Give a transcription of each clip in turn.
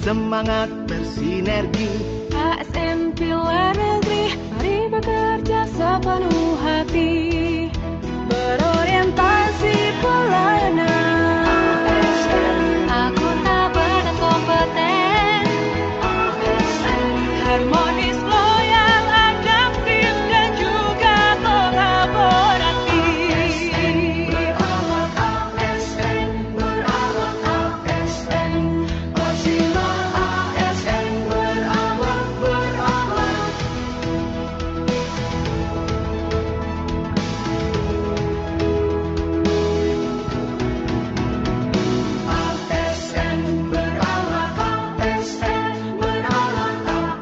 semangat bersinergi. ASN Pilar Negeri, mari bekerja sepenuh hati, berorientasi pelayanan, akuntabel dan kompeten, harmonis, loyal, adaptif, dan juga kolaboratif. Berawak ASN, berawak ASN, pastilah ASN berawak, berawak. ASN berawak, ASN berawak,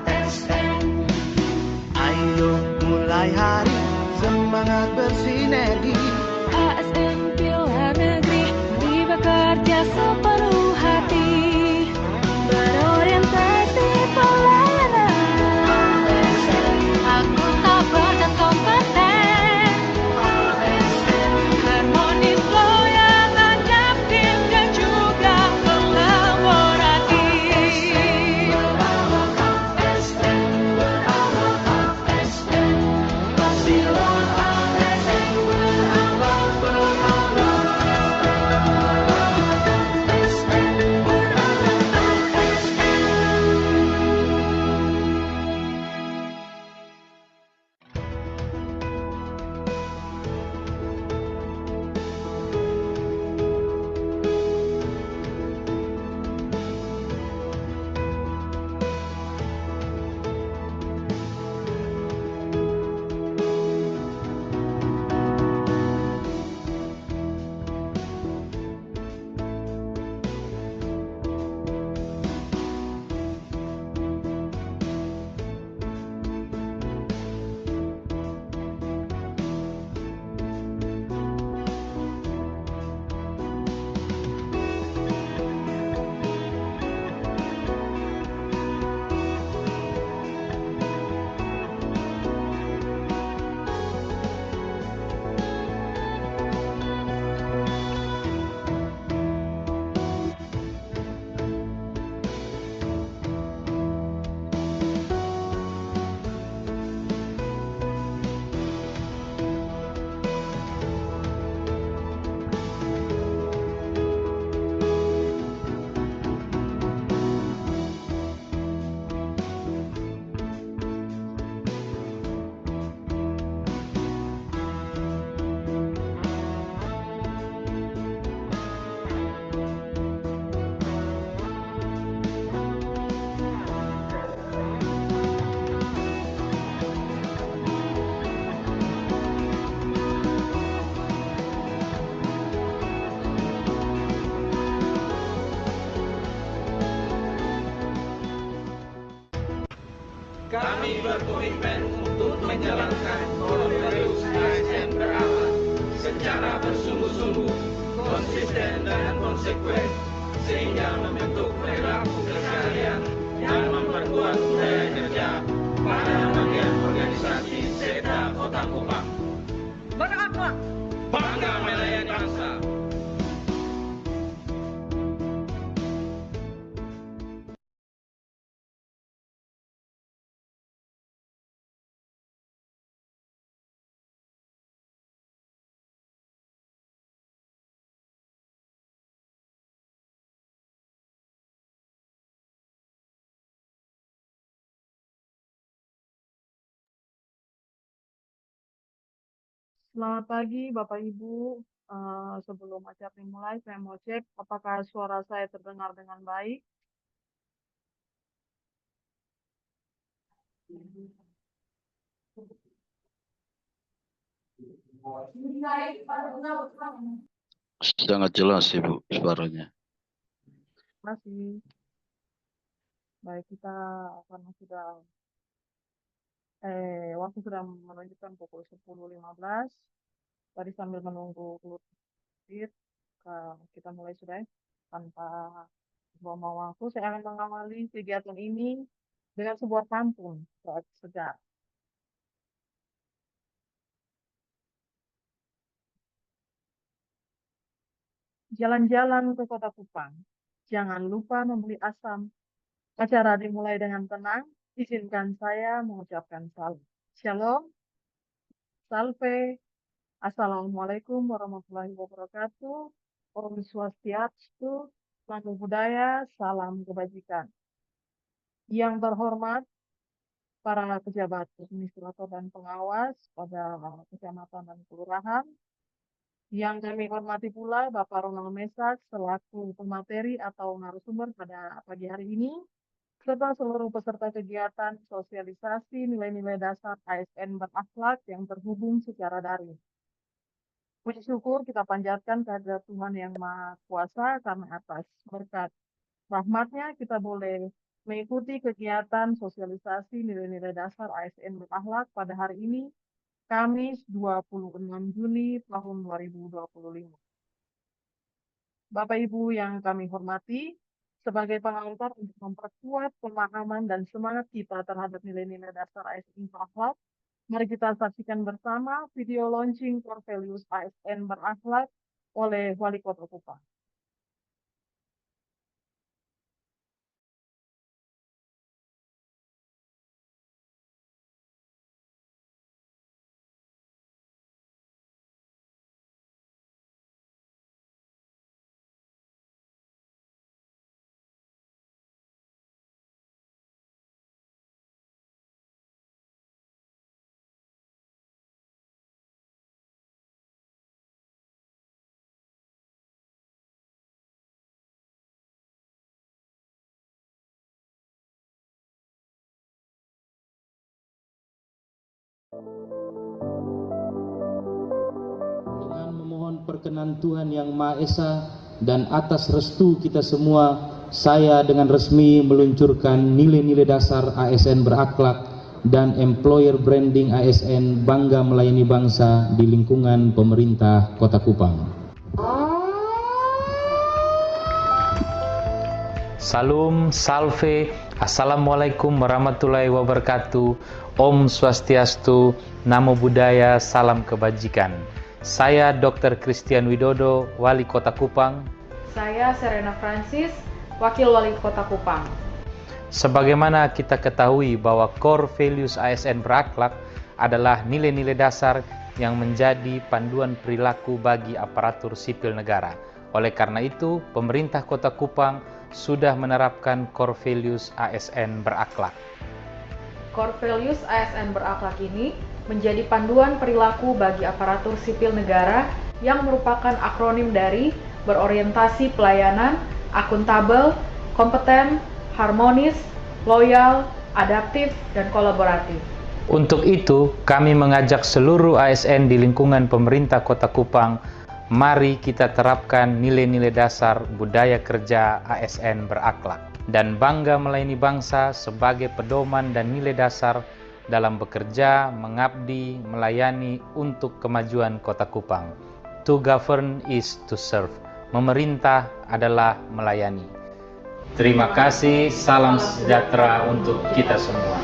ASN. Ayo mulai hari semangat bersinergi. ASN Pilar Negeri, mari bekerja sepenuh hati, berorientasi pelayanan, akuntabel dan kompeten, harmonis, loyal, adaptif, dan juga kolaboratif. Berawak ASN, berawak ASN, pastilah ASN berawak, berawak. ASN berawak, Kami berkomitmen untuk menjalankan Komunitas ASN berawal secara bersungguh-sungguh, konsisten dan konsekuen, sehingga membentuk perilaku keseharian dan memperkuat budaya kerja pada bagian organisasi serta Kota Kupang. Berakhlak, bangga melayani bangsa. Selamat pagi, Bapak Ibu. Sebelum acara dimulai, saya mau cek apakah suara saya terdengar dengan baik. Sangat jelas Ibu suaranya. Terima kasih. Baik, kita karena sudah waktu sudah menunjukkan pukul 10.15. Tadi sambil menunggu keluar kita mulai sudah tanpa buang waktu. Saya akan mengawali kegiatan ini dengan sebuah pantun sejarah. Jalan-jalan ke Kota Kupang, jangan lupa membeli asam. Acara dimulai dengan tenang. Izinkan saya mengucapkan salam. Shalom, salve, assalamualaikum warahmatullahi wabarakatuh. Om Swastiastu, Namo Buddhaya, salam kebajikan. Yang terhormat para pejabat administrator dan pengawas pada kecamatan dan kelurahan. Yang kami hormati pula Bapak Ronald Mesak selaku pemateri atau narasumber pada pagi hari ini, serta seluruh peserta kegiatan sosialisasi nilai-nilai dasar ASN berakhlak yang terhubung secara daring. Puji syukur kita panjatkan kehadirat Tuhan Yang Maha Kuasa karena atas berkat rahmatnya kita boleh mengikuti kegiatan sosialisasi nilai-nilai dasar ASN berakhlak pada hari ini, Kamis 26 Juni tahun 2025. Bapak Ibu yang kami hormati, sebagai pengantar untuk memperkuat pemahaman dan semangat kita terhadap nilai-nilai dasar ASN berakhlak, mari kita saksikan bersama video launching Core Values ASN berakhlak oleh Wali Kota Kupang. Dengan memohon perkenan Tuhan Yang Maha Esa dan atas restu kita semua, saya dengan resmi meluncurkan nilai-nilai dasar ASN berakhlak dan employer branding ASN Bangga Melayani Bangsa di lingkungan pemerintah Kota Kupang. Salam, salve, assalamualaikum warahmatullahi wabarakatuh. Om Swastiastu, Namo Buddhaya, salam kebajikan. Saya Dr. Christian Widodo, Wali Kota Kupang. Saya Serena Francis, Wakil Wali Kota Kupang. Sebagaimana kita ketahui bahwa Core Values ASN berakhlak adalah nilai-nilai dasar yang menjadi panduan perilaku bagi aparatur sipil negara. Oleh karena itu, pemerintah Kota Kupang sudah menerapkan Core Values ASN berakhlak. Core Values ASN berakhlak ini menjadi panduan perilaku bagi aparatur sipil negara yang merupakan akronim dari berorientasi pelayanan, akuntabel, kompeten, harmonis, loyal, adaptif, dan kolaboratif. Untuk itu, kami mengajak seluruh ASN di lingkungan pemerintah Kota Kupang, mari kita terapkan nilai-nilai dasar budaya kerja ASN berakhlak dan bangga melayani bangsa sebagai pedoman dan nilai dasar dalam bekerja, mengabdi, melayani untuk kemajuan Kota Kupang. To govern is to serve. Memerintah adalah melayani. Terima kasih, salam sejahtera untuk kita semua.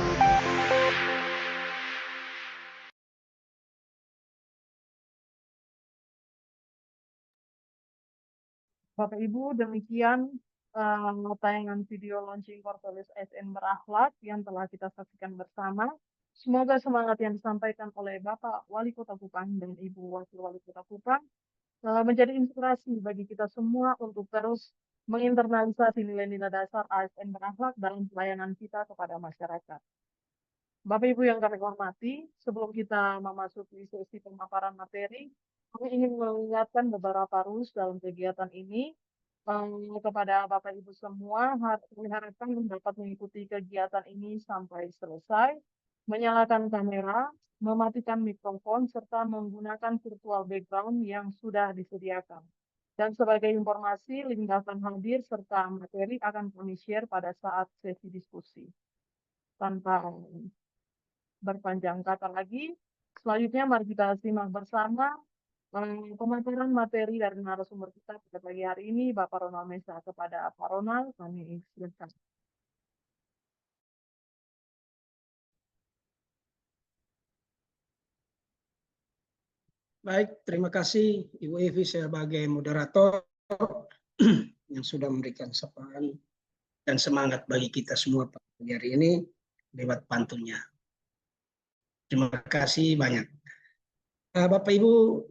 Bapak Ibu, demikian tayangan video launching Core Values ASN berakhlak yang telah kita saksikan bersama. Semoga semangat yang disampaikan oleh Bapak Wali Kota Kupang dan Ibu Wakil Wali Kota Kupang menjadi inspirasi bagi kita semua untuk terus menginternalisasi nilai-nilai dasar ASN berakhlak dalam pelayanan kita kepada masyarakat. Bapak Ibu yang kami hormati, sebelum kita memasuki sesi pemaparan materi, kami ingin mengingatkan beberapa rules dalam kegiatan ini kepada Bapak Ibu semua. Kami harapkan dapat mengikuti kegiatan ini sampai selesai, menyalakan kamera, mematikan mikrofon, serta menggunakan virtual background yang sudah disediakan. Dan sebagai informasi, link daftar hadir serta materi akan kami share pada saat sesi diskusi. Tanpa berpanjang kata lagi, selanjutnya mari kita simak bersama pemaparan materi dari narasumber kita pada pagi hari ini, Bapak Ronald Mesa. Kepada Pak Ronald, kami silakan. Baik, terima kasih Ibu Evi sebagai moderator yang sudah memberikan sapaan dan semangat bagi kita semua pagi hari ini lewat pantunnya. Terima kasih banyak. Bapak Ibu,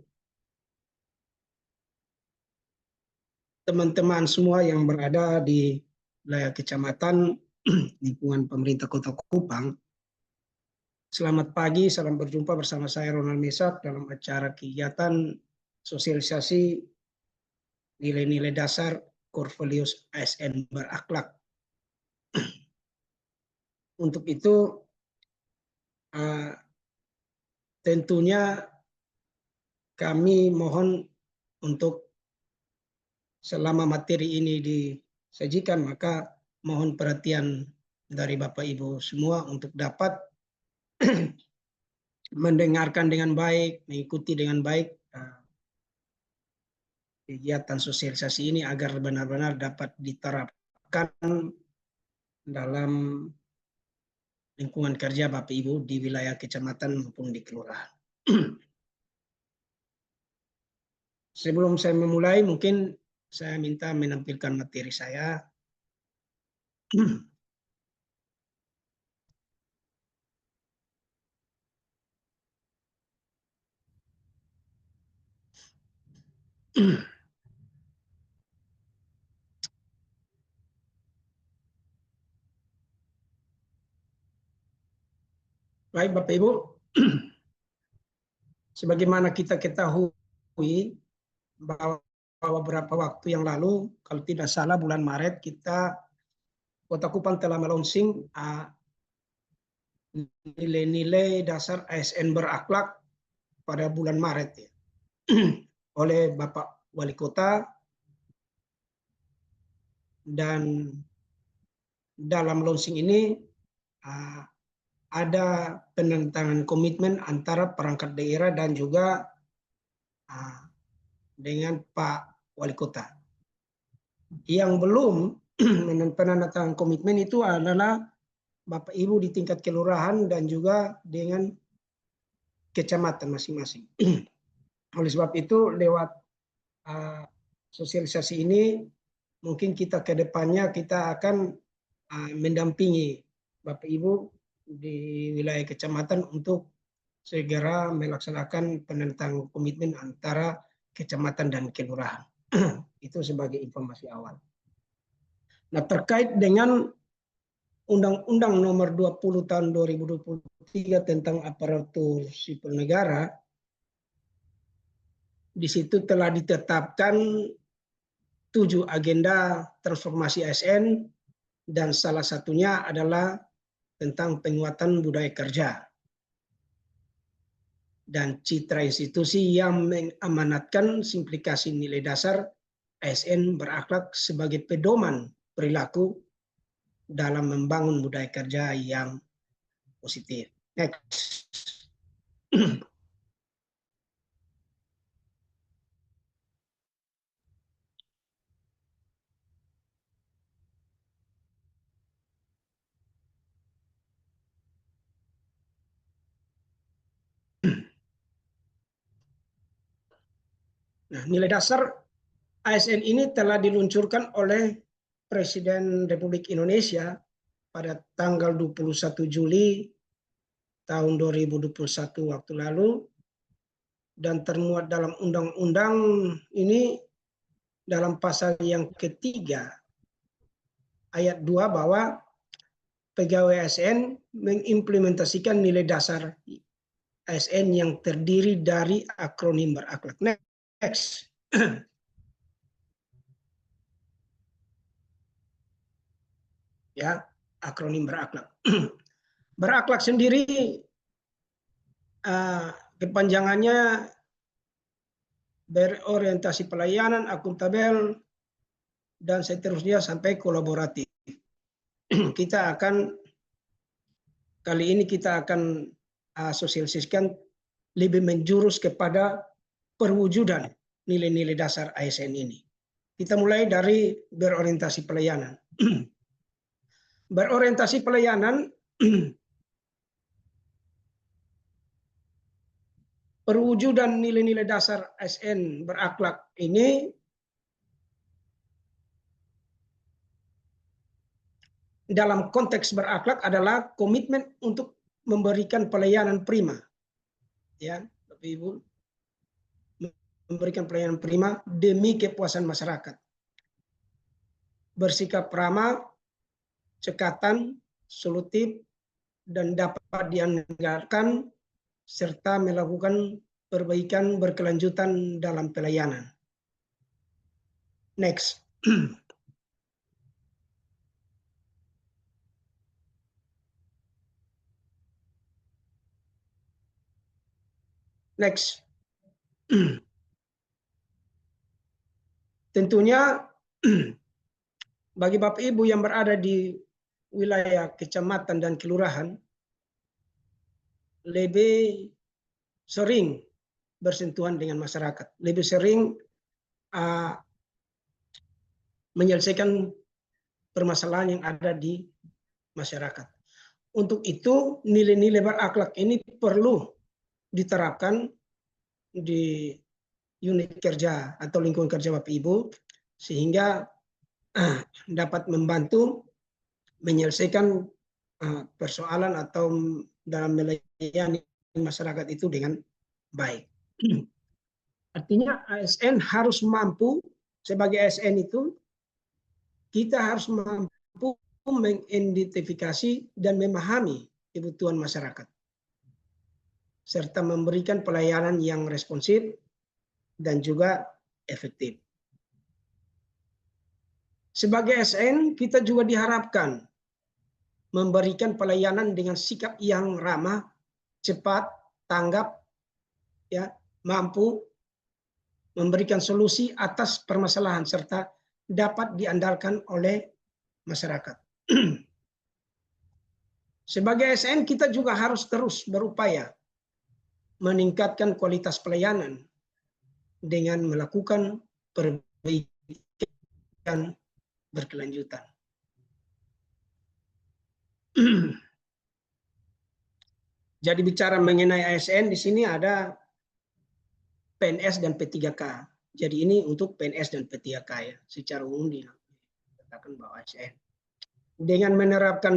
teman-teman semua yang berada di wilayah kecamatan lingkungan pemerintah Kota Kupang, selamat pagi, salam berjumpa bersama saya Ronald Mesak dalam acara kegiatan sosialisasi nilai-nilai dasar Corvallis ASN berakhlak. Untuk itu tentunya kami mohon untuk selama materi ini disajikan, maka mohon perhatian dari Bapak Ibu semua untuk dapat mendengarkan dengan baik, mengikuti dengan baik kegiatan sosialisasi ini agar benar-benar dapat diterapkan dalam lingkungan kerja Bapak Ibu di wilayah kecamatan maupun di kelurahan. Sebelum saya memulai, mungkin saya minta menampilkan materi saya. Baik Bapak Ibu, sebagaimana kita ketahui bahwa beberapa waktu yang lalu, kalau tidak salah bulan Maret, Kota Kupang telah melonsing nilai-nilai dasar ASN berakhlak pada bulan Maret ya, oleh Bapak Wali Kota, dan dalam launching ini ada penentangan komitmen antara perangkat daerah dan juga dengan Pak Wali Kota. Yang belum penandatangan komitmen itu adalah Bapak Ibu di tingkat kelurahan dan juga dengan kecamatan masing-masing. Oleh sebab itu lewat sosialisasi ini mungkin kita ke depannya kita akan mendampingi Bapak Ibu di wilayah kecamatan untuk segera melaksanakan penentangan komitmen antara kecamatan dan kelurahan. Itu sebagai informasi awal. Nah, terkait dengan Undang-Undang Nomor 20 Tahun 2023 tentang aparatur sipil negara, di situ telah ditetapkan 7 agenda transformasi ASN dan salah satunya adalah tentang penguatan budaya kerja dan citra institusi yang mengamanatkan simplikasi nilai dasar ASN berakhlak sebagai pedoman perilaku dalam membangun budaya kerja yang positif. Next. Nah, nilai dasar ASN ini telah diluncurkan oleh Presiden Republik Indonesia pada tanggal 21 Juli tahun 2021 waktu lalu dan termuat dalam undang-undang ini dalam pasal yang ketiga ayat 2 bahwa pegawai ASN mengimplementasikan nilai dasar ASN yang terdiri dari akronim berakhlak. Next. Ya, akronim berakhlak. Berakhlak sendiri kepanjangannya berorientasi pelayanan, akuntabel, dan seterusnya sampai kolaboratif. Kali ini kita akan sosialisasikan lebih menjurus kepada perwujudan nilai-nilai dasar ASN ini. Kita mulai dari berorientasi pelayanan. Berorientasi pelayanan perwujudan nilai-nilai dasar ASN berakhlak ini dalam konteks berakhlak adalah komitmen untuk memberikan pelayanan prima, ya, Bapak Ibu, memberikan pelayanan prima demi kepuasan masyarakat, bersikap ramah, cekatan, solutif, dan dapat diandalkan, serta melakukan perbaikan berkelanjutan dalam pelayanan. Next. Next. Tentunya bagi Bapak Ibu yang berada di wilayah kecamatan dan kelurahan, lebih sering bersentuhan dengan masyarakat, lebih sering menyelesaikan permasalahan yang ada di masyarakat. Untuk itu, nilai-nilai berakhlak ini perlu diterapkan di unit kerja atau lingkungan kerja Bapak Ibu, sehingga dapat membantu menyelesaikan persoalan atau dalam melayani masyarakat itu dengan baik. Artinya ASN harus mampu, sebagai ASN itu kita harus mampu mengidentifikasi dan memahami kebutuhan masyarakat, serta memberikan pelayanan yang responsif dan juga efektif. Sebagai ASN, kita juga diharapkan memberikan pelayanan dengan sikap yang ramah, cepat, tanggap, ya, mampu memberikan solusi atas permasalahan serta dapat diandalkan oleh masyarakat. Sebagai ASN, kita juga harus terus berupaya meningkatkan kualitas pelayanan dengan melakukan perbaikan berkelanjutan. Jadi bicara mengenai ASN, di sini ada PNS dan P3K. Jadi ini untuk PNS dan P3K, ya, secara umum dikatakan bahwa ASN. Dengan menerapkan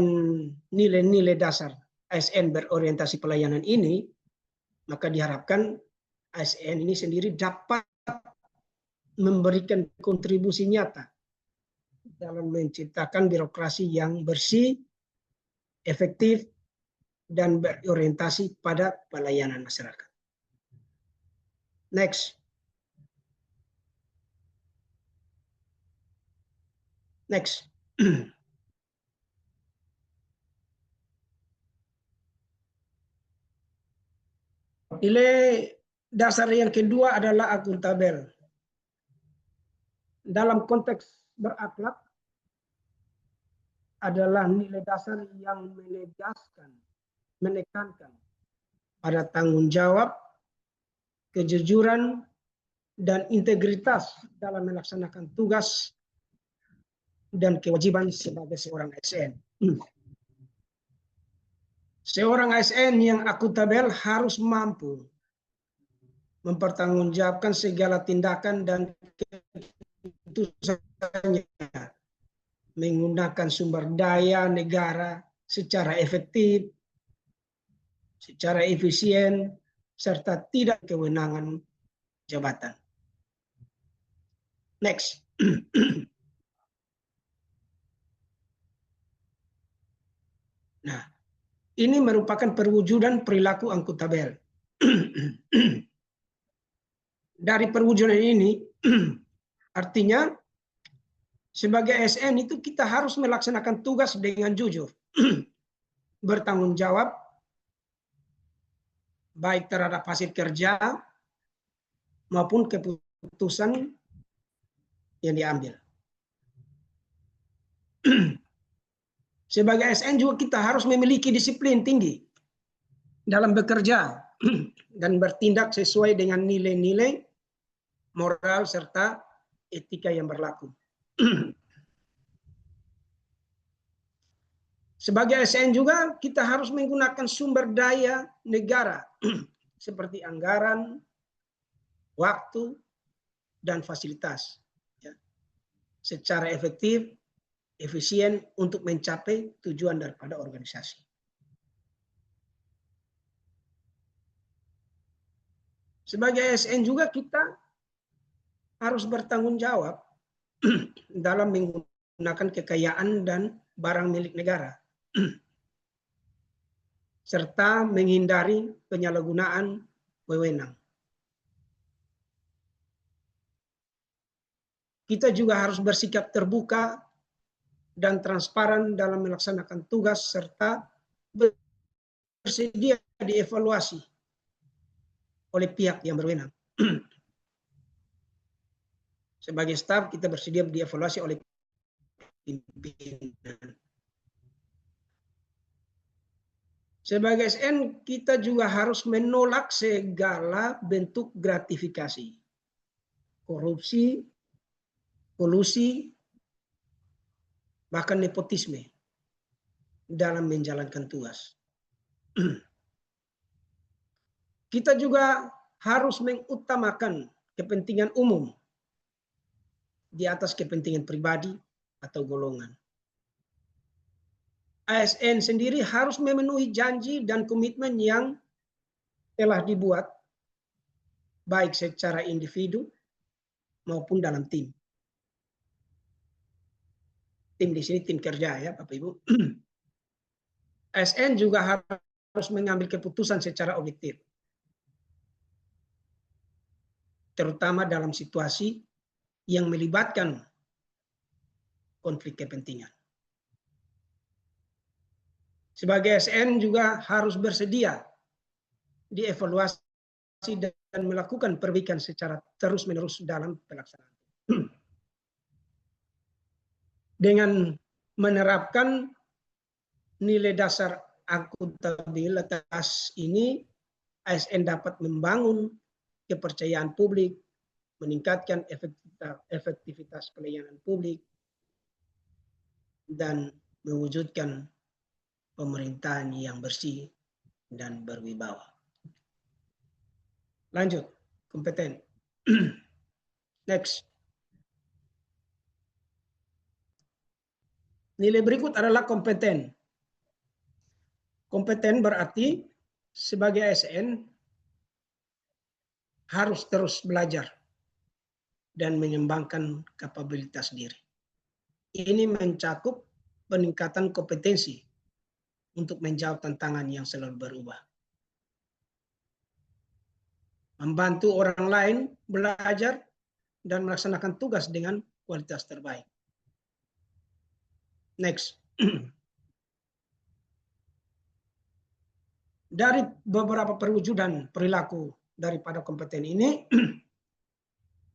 nilai-nilai dasar ASN berorientasi pelayanan ini, maka diharapkan ASN ini sendiri dapat memberikan kontribusi nyata dalam menciptakan birokrasi yang bersih, efektif, dan berorientasi pada pelayanan masyarakat. Next. Next. Nilai dasar yang kedua adalah akuntabel. Dalam konteks berakhlak adalah nilai dasar yang menekankan pada tanggung jawab, kejujuran, dan integritas dalam melaksanakan tugas dan kewajiban sebagai seorang ASN. Seorang ASN yang akuntabel harus mampu mempertanggungjawabkan segala tindakan dan keputusannya, menggunakan sumber daya negara secara efektif, secara efisien, serta tidak kewenangan jabatan. Next. Nah, ini merupakan perwujudan perilaku akuntabel. Dari perwujudan ini, artinya sebagai ASN itu kita harus melaksanakan tugas dengan jujur, bertanggung jawab, baik terhadap hasil kerja maupun keputusan yang diambil. Sebagai ASN juga kita harus memiliki disiplin tinggi dalam bekerja dan bertindak sesuai dengan nilai-nilai moral serta etika yang berlaku. Sebagai ASN juga kita harus menggunakan sumber daya negara seperti anggaran, waktu, dan fasilitas, ya, secara efektif efisien untuk mencapai tujuan daripada organisasi. Sebagai ASN juga kita harus bertanggung jawab dalam menggunakan kekayaan dan barang milik negara, serta menghindari penyalahgunaan wewenang. Kita juga harus bersikap terbuka dan transparan dalam melaksanakan tugas serta bersedia dievaluasi oleh pihak yang berwenang. Sebagai staf kita bersedia dievaluasi oleh pimpinan. Sebagai SN kita juga harus menolak segala bentuk gratifikasi, korupsi, kolusi, bahkan nepotisme dalam menjalankan tugas. Kita juga harus mengutamakan kepentingan umum di atas kepentingan pribadi atau golongan. ASN sendiri harus memenuhi janji dan komitmen yang telah dibuat, baik secara individu maupun dalam tim. Tim di sini tim kerja ya Bapak Ibu. ASN juga harus mengambil keputusan secara objektif, terutama dalam situasi yang melibatkan konflik kepentingan. Sebagai ASN juga harus bersedia dievaluasi dan melakukan perbaikan secara terus-menerus dalam pelaksanaan. Dengan menerapkan nilai dasar akuntabilitas ini, ASN dapat membangun kepercayaan publik, meningkatkan efektivitas pelayanan publik, dan mewujudkan pemerintahan yang bersih dan berwibawa. Lanjut, kompeten. Next. Nilai berikut adalah kompeten. Kompeten berarti sebagai ASN harus terus belajar dan mengembangkan kapabilitas diri. Ini mencakup peningkatan kompetensi untuk menjawab tantangan yang selalu berubah. Membantu orang lain belajar dan melaksanakan tugas dengan kualitas terbaik. Next. Dari beberapa perwujudan perilaku daripada kompeten ini,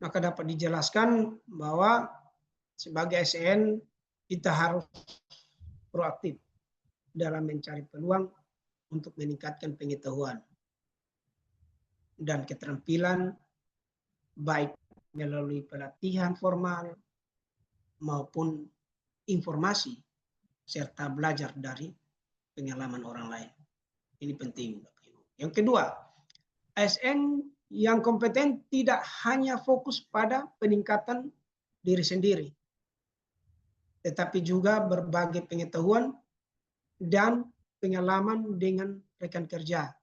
maka dapat dijelaskan bahwa sebagai ASN kita harus proaktif dalam mencari peluang untuk meningkatkan pengetahuan dan keterampilan baik melalui pelatihan formal maupun informasi serta belajar dari pengalaman orang lain. Ini penting. Yang kedua, ASN yang kompeten tidak hanya fokus pada peningkatan diri sendiri, tetapi juga berbagai pengetahuan dan pengalaman dengan rekan kerja,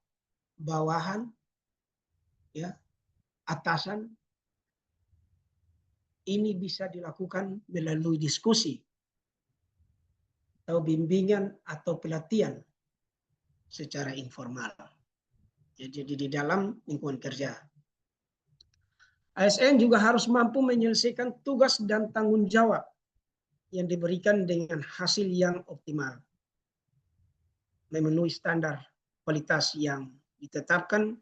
bawahan, ya, atasan. Ini bisa dilakukan melalui diskusi atau bimbingan atau pelatihan secara informal. Jadi di dalam lingkungan kerja. ASN juga harus mampu menyelesaikan tugas dan tanggung jawab yang diberikan dengan hasil yang optimal, memenuhi standar kualitas yang ditetapkan,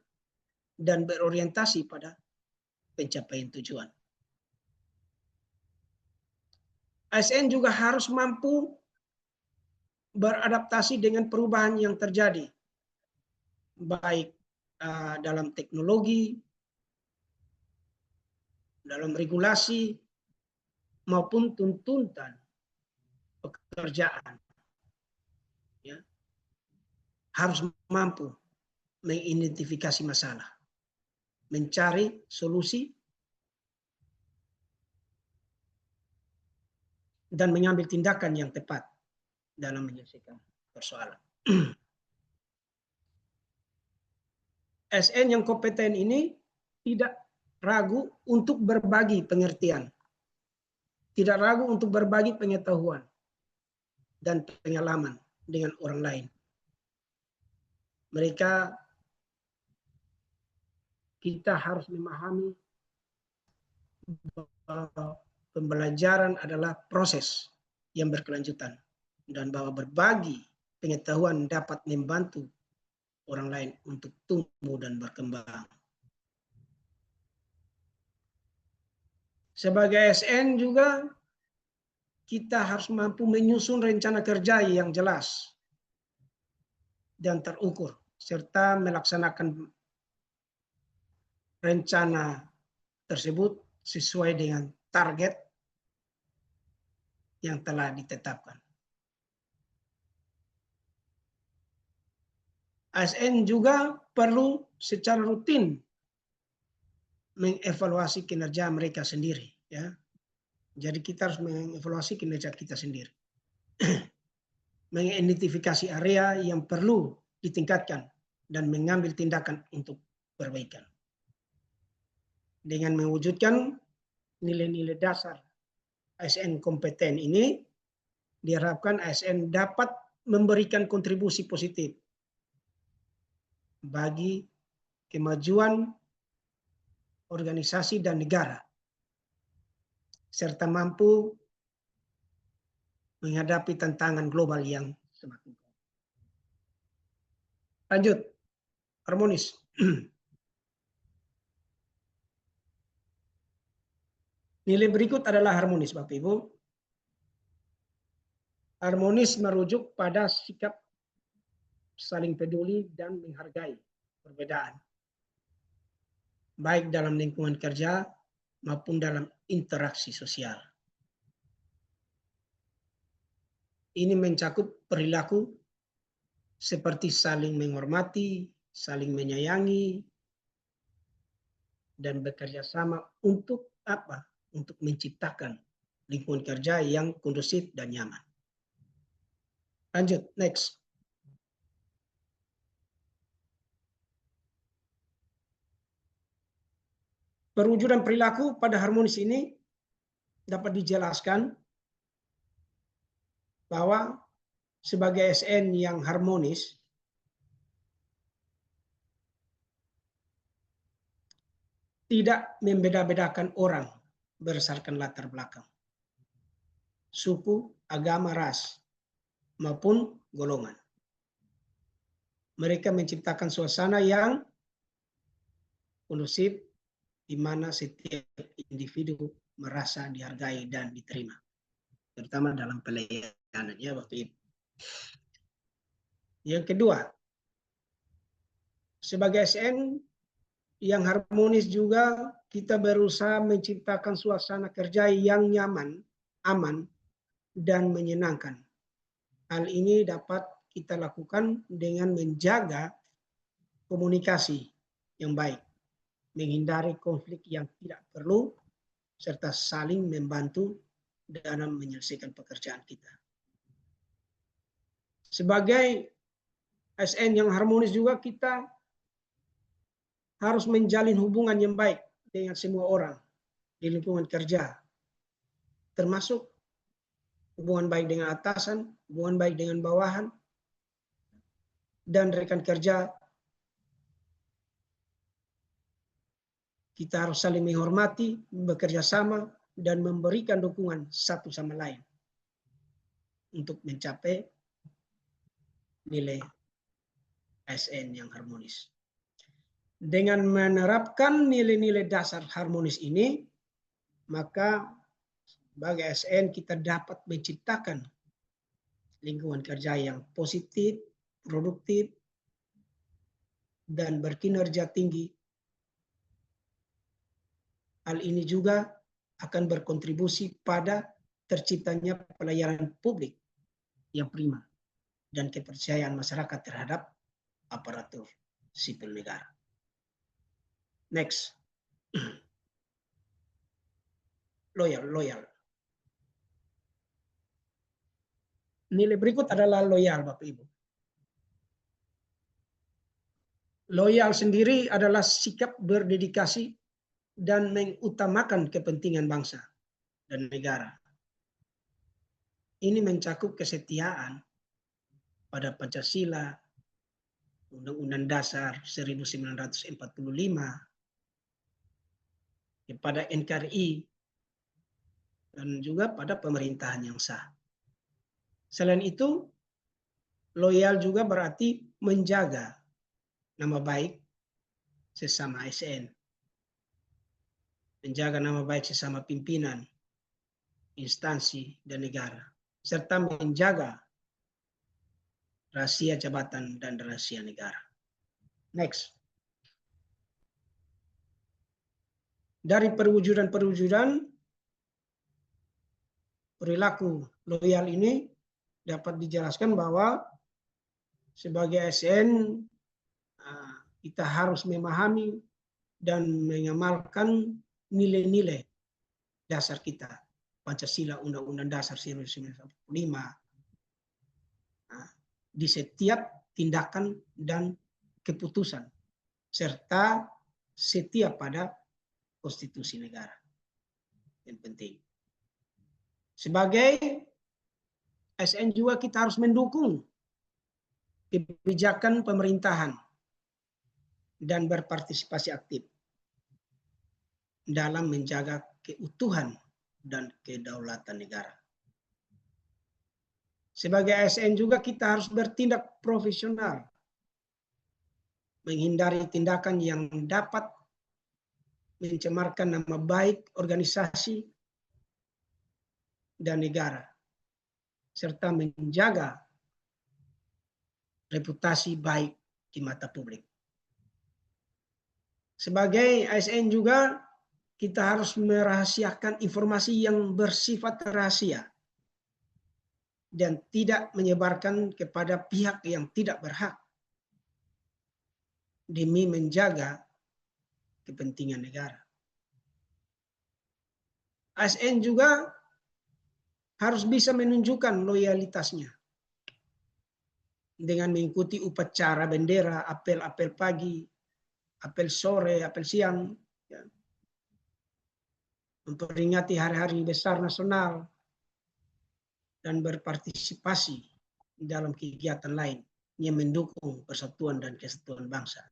dan berorientasi pada pencapaian tujuan. ASN juga harus mampu beradaptasi dengan perubahan yang terjadi, baik dalam teknologi, dalam regulasi, maupun tuntutan pekerjaan. Ya. Harus mampu mengidentifikasi masalah, mencari solusi, dan mengambil tindakan yang tepat dalam menyelesaikan persoalan. ASN yang kompeten ini tidak ragu untuk berbagi pengertian, tidak ragu untuk berbagi pengetahuan dan pengalaman dengan orang lain. Kita harus memahami bahwa pembelajaran adalah proses yang berkelanjutan dan bahwa berbagi pengetahuan dapat membantu orang lain untuk tumbuh dan berkembang. Sebagai ASN juga kita harus mampu menyusun rencana kerja yang jelas dan terukur serta melaksanakan rencana tersebut sesuai dengan target yang telah ditetapkan. ASN juga perlu secara rutin mengevaluasi kinerja mereka sendiri, ya. Jadi kita harus mengevaluasi kinerja kita sendiri. Mengidentifikasi area yang perlu ditingkatkan dan mengambil tindakan untuk perbaikan. Dengan mewujudkan nilai-nilai dasar ASN kompeten ini, diharapkan ASN dapat memberikan kontribusi positif bagi kemajuan organisasi dan negara, serta mampu menghadapi tantangan global yang semakin kuat. Lanjut, harmonis. Nilai berikut adalah harmonis, Bapak Ibu. Harmonis merujuk pada sikap saling peduli dan menghargai perbedaan, baik dalam lingkungan kerja maupun dalam interaksi sosial. Ini mencakup perilaku seperti saling menghormati, saling menyayangi, dan bekerja sama untuk apa? Untuk menciptakan lingkungan kerja yang kondusif dan nyaman. Lanjut, next. Perwujudan perilaku pada harmonis ini dapat dijelaskan bahwa sebagai ASN yang harmonis, tidak membeda-bedakan orang berdasarkan latar belakang, suku, agama, ras, maupun golongan. Mereka menciptakan suasana yang kondusif di mana setiap individu merasa dihargai dan diterima, terutama dalam pelayanan, ya Bapak Ibu. Yang kedua, sebagai ASN yang harmonis juga kita berusaha menciptakan suasana kerja yang nyaman, aman, dan menyenangkan. Hal ini dapat kita lakukan dengan menjaga komunikasi yang baik, menghindari konflik yang tidak perlu, serta saling membantu dalam menyelesaikan pekerjaan kita. Sebagai ASN yang harmonis juga kita harus menjalin hubungan yang baik dengan semua orang di lingkungan kerja, termasuk hubungan baik dengan atasan, hubungan baik dengan bawahan, dan rekan kerja. Kita harus saling menghormati, bekerja sama, dan memberikan dukungan satu sama lain untuk mencapai nilai ASN yang harmonis. Dengan menerapkan nilai-nilai dasar harmonis ini, maka sebagai ASN kita dapat menciptakan lingkungan kerja yang positif, produktif, dan berkinerja tinggi. Hal ini juga akan berkontribusi pada terciptanya pelayanan publik yang prima dan kepercayaan masyarakat terhadap aparatur sipil negara. Next. Loyal. Nilai berikut adalah loyal, Bapak Ibu. Loyal sendiri adalah sikap berdedikasi dan mengutamakan kepentingan bangsa dan negara. Ini mencakup kesetiaan pada Pancasila, Undang-Undang Dasar 1945, kepada NKRI, dan juga pada pemerintahan yang sah. Selain itu, loyal juga berarti menjaga nama baik sesama ASN, menjaga nama baik sesama pimpinan, instansi, dan negara, serta menjaga rahasia jabatan dan rahasia negara. Next. Dari perwujudan-perwujudan perilaku loyal ini dapat dijelaskan bahwa sebagai ASN kita harus memahami dan mengamalkan nilai-nilai dasar kita, Pancasila, Undang-Undang Dasar 1945, di setiap tindakan dan keputusan, serta setia pada konstitusi negara. Yang penting. Sebagai ASN juga kita harus mendukung kebijakan pemerintahan dan berpartisipasi aktif dalam menjaga keutuhan dan kedaulatan negara. Sebagai ASN juga kita harus bertindak profesional, menghindari tindakan yang dapat mencemarkan nama baik organisasi dan negara, serta menjaga reputasi baik di mata publik. Sebagai ASN juga kita harus merahasiakan informasi yang bersifat rahasia dan tidak menyebarkan kepada pihak yang tidak berhak demi menjaga kepentingan negara. ASN juga harus bisa menunjukkan loyalitasnya dengan mengikuti upacara bendera, apel-apel pagi, apel sore, apel siang, ya, memperingati hari-hari besar nasional, dan berpartisipasi dalam kegiatan lain yang mendukung persatuan dan kesatuan bangsa.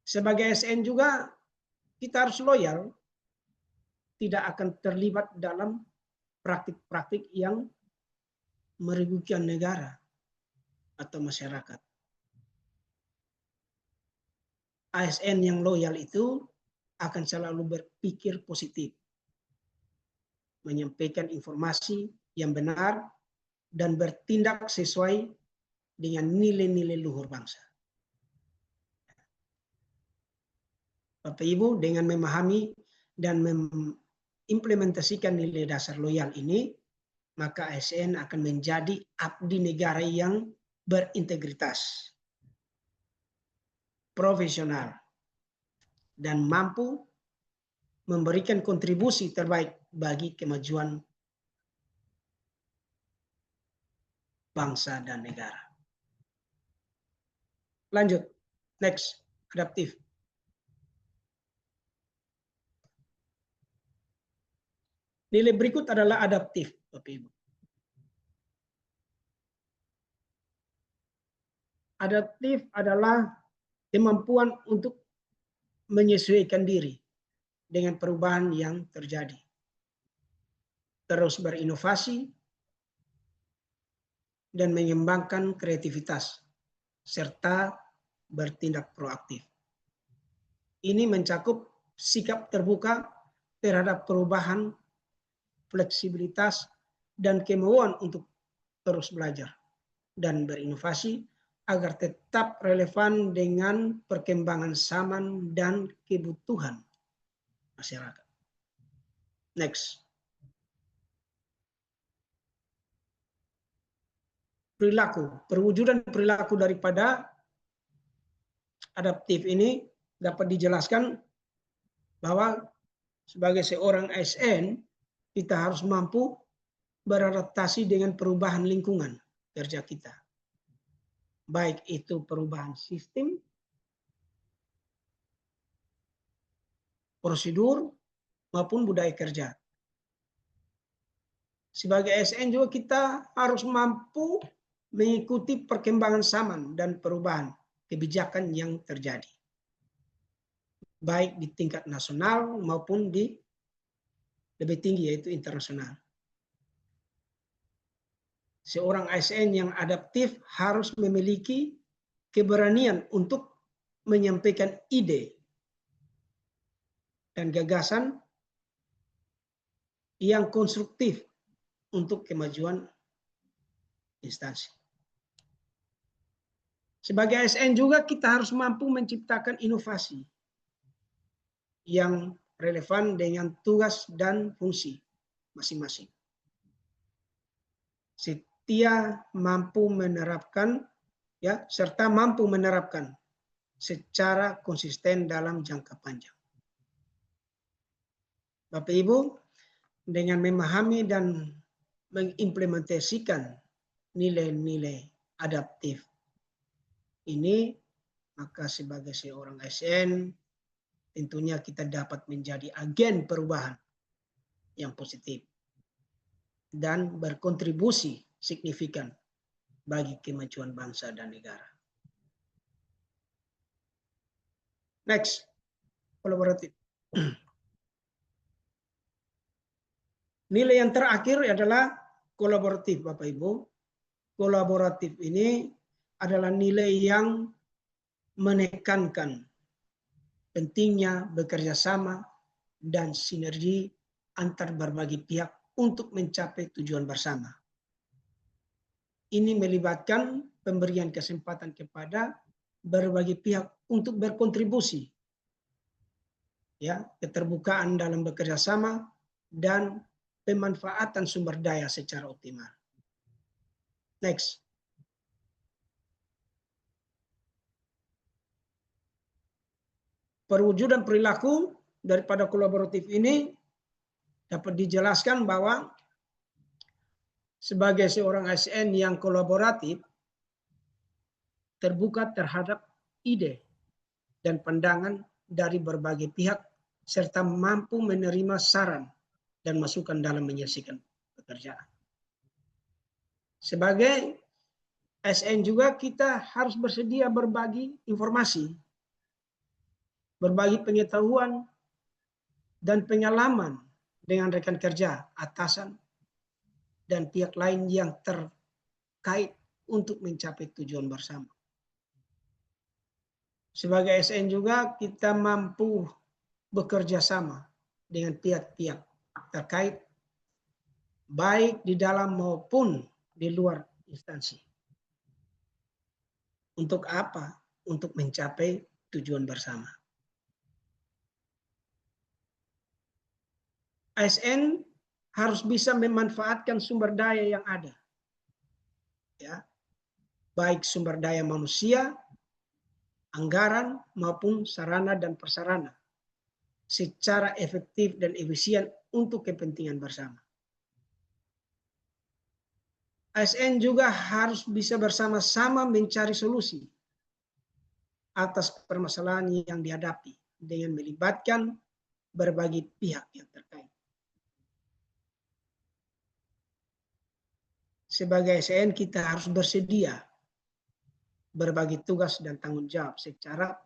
Sebagai ASN juga kita harus loyal, tidak akan terlibat dalam praktik-praktik yang merugikan negara atau masyarakat. ASN yang loyal itu akan selalu berpikir positif, menyampaikan informasi yang benar, dan bertindak sesuai dengan nilai-nilai luhur bangsa. Bapak Ibu, dengan memahami dan mengimplementasikan nilai dasar loyal ini, maka ASN akan menjadi abdi negara yang berintegritas, profesional, dan mampu memberikan kontribusi terbaik bagi kemajuan bangsa dan negara. Lanjut, next, adaptif. Nilai berikut adalah adaptif, Bapak Ibu. Adaptif adalah kemampuan untuk menyesuaikan diri dengan perubahan yang terjadi, terus berinovasi, dan mengembangkan kreativitas, serta bertindak proaktif. Ini mencakup sikap terbuka terhadap perubahan, fleksibilitas, dan kemauan untuk terus belajar dan berinovasi agar tetap relevan dengan perkembangan zaman dan kebutuhan masyarakat. Next. Perilaku. Perwujudan perilaku daripada adaptif ini dapat dijelaskan bahwa sebagai seorang ASN, kita harus mampu beradaptasi dengan perubahan lingkungan kerja kita. Baik itu perubahan sistem, prosedur, maupun budaya kerja. Sebagai ASN juga kita harus mampu mengikuti perkembangan zaman dan perubahan kebijakan yang terjadi. Baik di tingkat nasional maupun di lebih tinggi yaitu internasional. Seorang ASN yang adaptif harus memiliki keberanian untuk menyampaikan ide dan gagasan yang konstruktif untuk kemajuan instansi. Sebagai ASN juga kita harus mampu menciptakan inovasi yang relevan dengan tugas dan fungsi masing-masing. Setia mampu menerapkan serta mampu menerapkan secara konsisten dalam jangka panjang. Bapak Ibu, dengan memahami dan mengimplementasikan nilai-nilai adaptif ini, maka sebagai seorang ASN tentunya kita dapat menjadi agen perubahan yang positif dan berkontribusi signifikan bagi kemajuan bangsa dan negara. Next, kolaboratif. Nilai yang terakhir adalah kolaboratif, Bapak Ibu. Kolaboratif ini adalah nilai yang menekankan pentingnya bekerja sama dan sinergi antar berbagai pihak untuk mencapai tujuan bersama. Ini melibatkan pemberian kesempatan kepada berbagai pihak untuk berkontribusi, keterbukaan dalam bekerja sama dan pemanfaatan sumber daya secara optimal. Next. Perwujudan perilaku daripada kolaboratif ini dapat dijelaskan bahwa sebagai seorang ASN yang kolaboratif, terbuka terhadap ide dan pandangan dari berbagai pihak serta mampu menerima saran dan masukan dalam menyelesaikan pekerjaan. Sebagai ASN juga kita harus bersedia berbagi informasi, berbagi pengetahuan dan pengalaman dengan rekan kerja, atasan, dan pihak lain yang terkait untuk mencapai tujuan bersama. Sebagai ASN juga kita mampu bekerja sama dengan pihak-pihak terkait, baik di dalam maupun di luar instansi. Untuk apa? Untuk mencapai tujuan bersama. ASN harus bisa memanfaatkan sumber daya yang ada. Baik sumber daya manusia, anggaran, maupun sarana dan prasarana secara efektif dan efisien untuk kepentingan bersama. ASN juga harus bisa bersama-sama mencari solusi atas permasalahan yang dihadapi dengan melibatkan berbagai pihak yang terkait. Sebagai ASN kita harus bersedia berbagi tugas dan tanggung jawab secara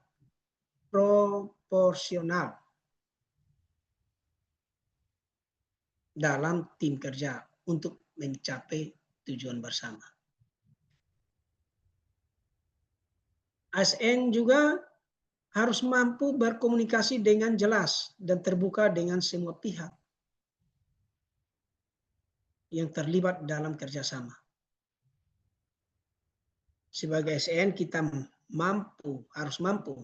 proporsional dalam tim kerja untuk mencapai tujuan bersama. ASN juga harus mampu berkomunikasi dengan jelas dan terbuka dengan semua pihak yang terlibat dalam kerjasama. Sebagai ASN kita harus mampu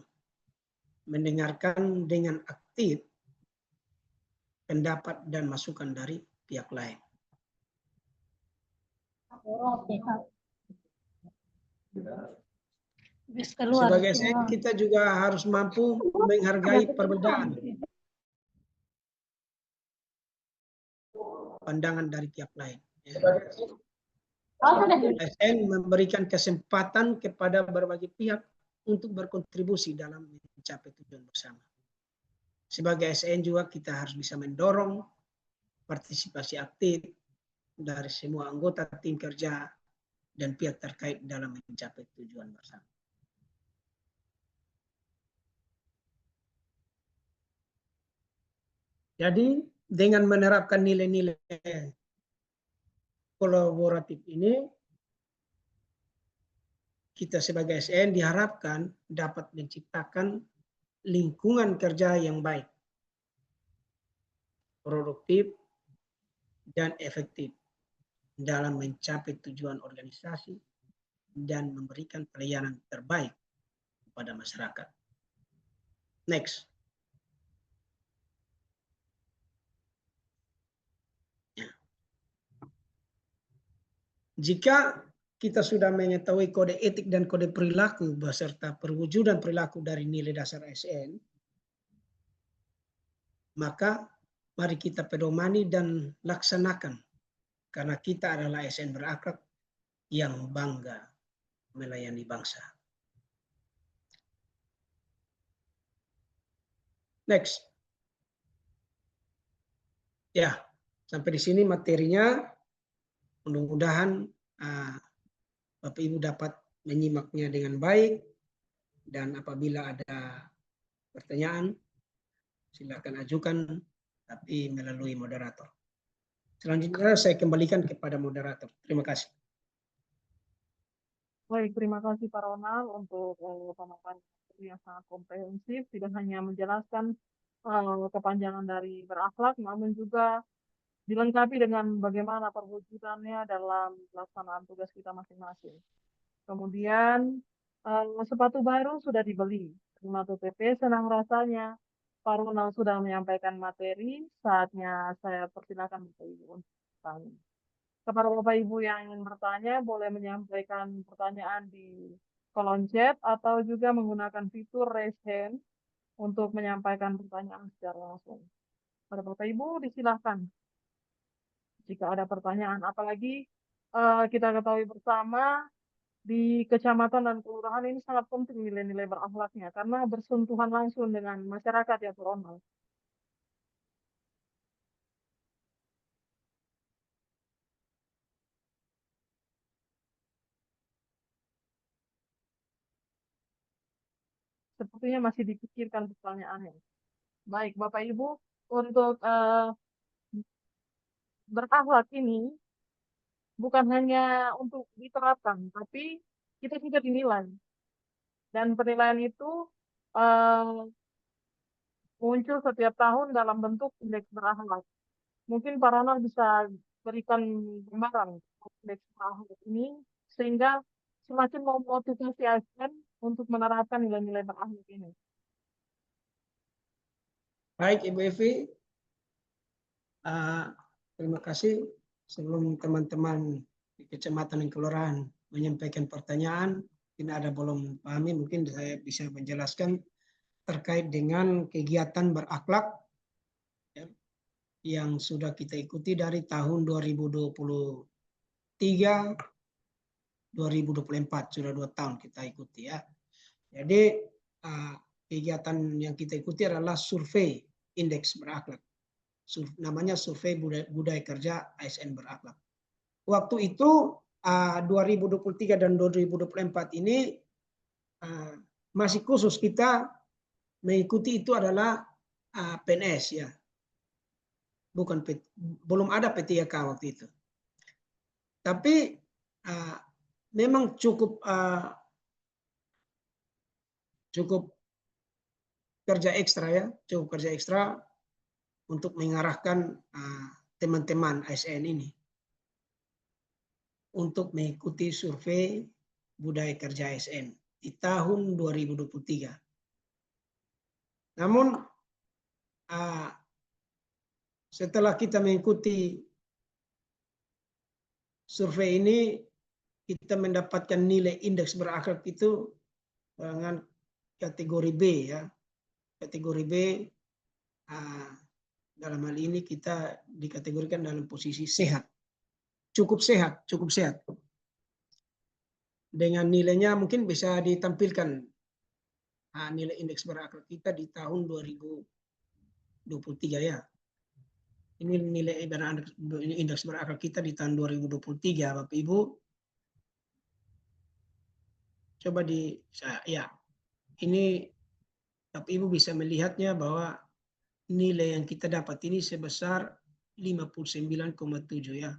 mendengarkan dengan aktif pendapat dan masukan dari pihak lain. Sebagai ASN kita juga harus mampu menghargai perbedaan pandangan dari pihak lain. ASN memberikan kesempatan kepada berbagai pihak untuk berkontribusi dalam mencapai tujuan bersama. Sebagai ASN juga kita harus bisa mendorong partisipasi aktif dari semua anggota tim kerja dan pihak terkait dalam mencapai tujuan bersama. Jadi dengan menerapkan nilai-nilai kolaboratif ini, kita sebagai ASN diharapkan dapat menciptakan lingkungan kerja yang baik, produktif, dan efektif dalam mencapai tujuan organisasi dan memberikan pelayanan terbaik kepada masyarakat. Next. Jika kita sudah mengetahui kode etik dan kode perilaku beserta perwujudan perilaku dari nilai dasar ASN, maka mari kita pedomani dan laksanakan, karena kita adalah ASN berakhlak yang bangga melayani bangsa. Next. Ya, sampai di sini materinya. Mudah-mudahan Bapak Ibu dapat menyimaknya dengan baik, dan apabila ada pertanyaan silakan ajukan, tapi melalui moderator. Selanjutnya saya kembalikan kepada moderator. Terima kasih. Baik, terima kasih Pak Ronald untuk pemaparan yang sangat komprehensif, tidak hanya menjelaskan kepanjangan dari berakhlak, namun juga dilengkapi dengan bagaimana perwujudannya dalam pelaksanaan tugas kita masing-masing. Kemudian sepatu baru sudah dibeli, terima TTP, senang rasanya. Pak Ronald sudah menyampaikan materi, saatnya saya persilakan Bapak Ibu untuk bertanya. Kepada Bapak Ibu yang ingin bertanya, boleh menyampaikan pertanyaan di kolom chat atau juga menggunakan fitur raise hand untuk menyampaikan pertanyaan secara langsung. Pada Bapak Ibu disilahkan jika ada pertanyaan, apalagi kita ketahui bersama di kecamatan dan kelurahan ini sangat penting nilai-nilai berakhlaknya karena bersentuhan langsung dengan masyarakat ya Pak Ronald. Sepertinya masih dipikirkan pertanyaannya. Baik Bapak Ibu, untuk berakhlak ini bukan hanya untuk diterapkan, tapi kita juga dinilai. Dan penilaian itu muncul setiap tahun dalam bentuk indeks berakhlak. Mungkin Pak Ronald bisa berikan gambaran indeks berakhlak ini sehingga semakin memotivasi ASN untuk menerapkan nilai-nilai berakhlak ini. Baik Ibu Evi, terima kasih. Sebelum teman-teman di kecamatan dan kelurahan menyampaikan pertanyaan, mungkin ada belum pahami, mungkin saya bisa menjelaskan terkait dengan kegiatan berakhlak ya, yang sudah kita ikuti dari tahun 2023, 2024, sudah 2 tahun kita ikuti ya. Jadi kegiatan yang kita ikuti adalah survei indeks berakhlak. Namanya survei budaya kerja ASN berakhlak. Waktu itu 2023 dan 2024 ini masih khusus kita mengikuti itu adalah PNS ya. Bukan belum ada PTK waktu itu. Tapi memang cukup kerja ekstra ya, cukup kerja ekstra untuk mengarahkan teman-teman ASN ini untuk mengikuti survei budaya kerja ASN di tahun 2023. Namun setelah kita mengikuti survei ini, kita mendapatkan nilai indeks berakhlak itu dengan kategori B ya. Kategori B dalam hal ini kita dikategorikan dalam posisi sehat. Cukup sehat. Dengan nilainya mungkin bisa ditampilkan nilai indeks berakhlak kita di tahun 2023 ya. Ini nilai indeks berakhlak kita di tahun 2023, Bapak Ibu. Coba ini Bapak Ibu bisa melihatnya bahwa nilai yang kita dapat ini sebesar 59,7 ya.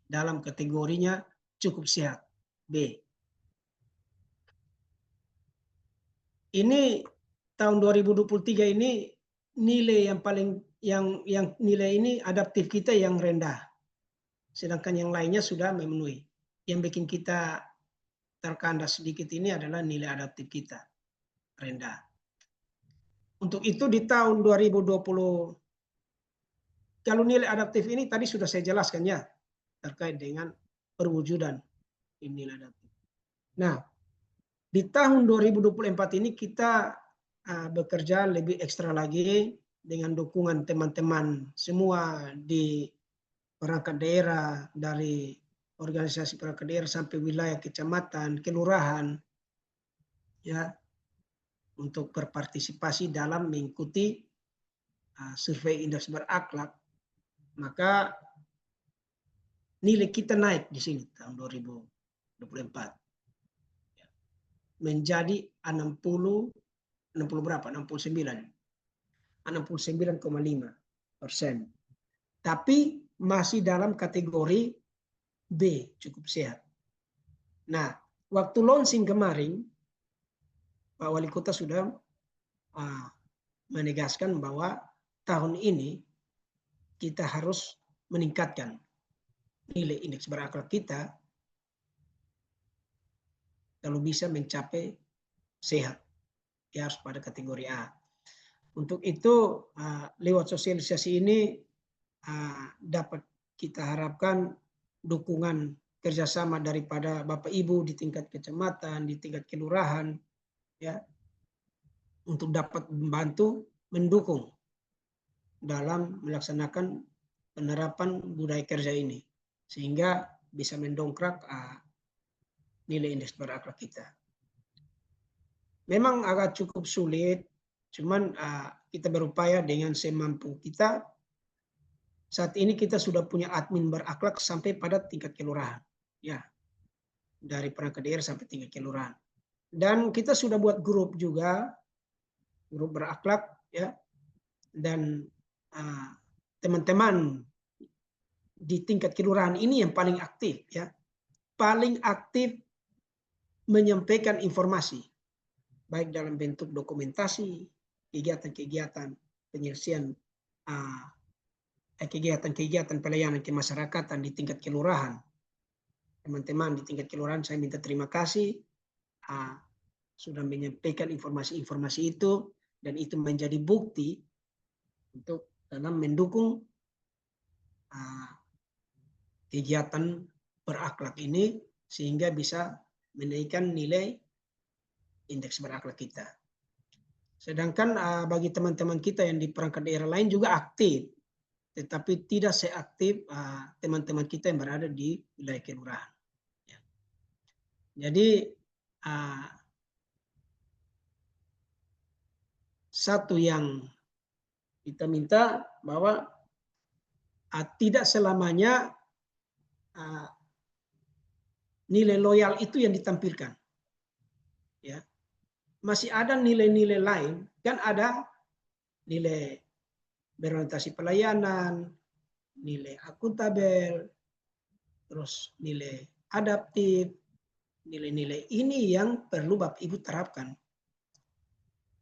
Dalam kategorinya cukup sehat, B. Ini tahun 2023 ini nilai yang paling yang nilai ini adaptif kita yang rendah. Sedangkan yang lainnya sudah memenuhi. Yang bikin kita terkandas sedikit ini adalah nilai adaptif kita rendah. Untuk itu di tahun 2020, kalau nilai adaptif ini tadi sudah saya jelaskan ya, terkait dengan perwujudan nilai adaptif. Nah, di tahun 2024 ini kita bekerja lebih ekstra lagi dengan dukungan teman-teman semua di perangkat daerah, dari organisasi perangkat daerah sampai wilayah, kecamatan, kelurahan, ya, untuk berpartisipasi dalam mengikuti survei indeks berakhlak. Maka nilai kita naik di sini tahun 2024 menjadi 69,5%. Tapi masih dalam kategori B, cukup sehat. Nah, waktu launching kemarin, Pak Wali Kota sudah menegaskan bahwa tahun ini kita harus meningkatkan nilai indeks berakhlak kita kalau bisa mencapai sehat, ya harus pada kategori A. Untuk itu lewat sosialisasi ini dapat kita harapkan dukungan kerjasama daripada Bapak Ibu di tingkat kecamatan, di tingkat kelurahan, ya, untuk dapat membantu mendukung dalam melaksanakan penerapan budaya kerja ini, sehingga bisa mendongkrak nilai indeks berakhlak kita. Memang agak cukup sulit, cuman kita berupaya dengan semampu kita. Saat ini kita sudah punya admin berakhlak sampai pada tingkat kelurahan, ya, dari perangkat daerah sampai tingkat kelurahan. Dan kita sudah buat grup juga, grup berakhlak, ya, dan teman-teman di tingkat kelurahan ini yang paling aktif, ya, paling aktif menyampaikan informasi, baik dalam bentuk dokumentasi, kegiatan-kegiatan penyelesaian kegiatan-kegiatan pelayanan kemasyarakatan di tingkat kelurahan. Teman-teman di tingkat kelurahan, saya minta terima kasih sudah menyampaikan informasi-informasi itu, dan itu menjadi bukti untuk dalam mendukung kegiatan berakhlak ini, sehingga bisa menaikkan nilai indeks berakhlak kita. Sedangkan bagi teman-teman kita yang di perangkat daerah lain juga aktif, tetapi tidak seaktif teman-teman kita yang berada di wilayah kelurahan. Ya. Jadi satu yang kita minta bahwa tidak selamanya nilai loyal itu yang ditampilkan. Ya. Masih ada nilai-nilai lain, kan ada nilai berorientasi pelayanan, nilai akuntabel, terus nilai adaptif, nilai-nilai ini yang perlu Bapak Ibu terapkan.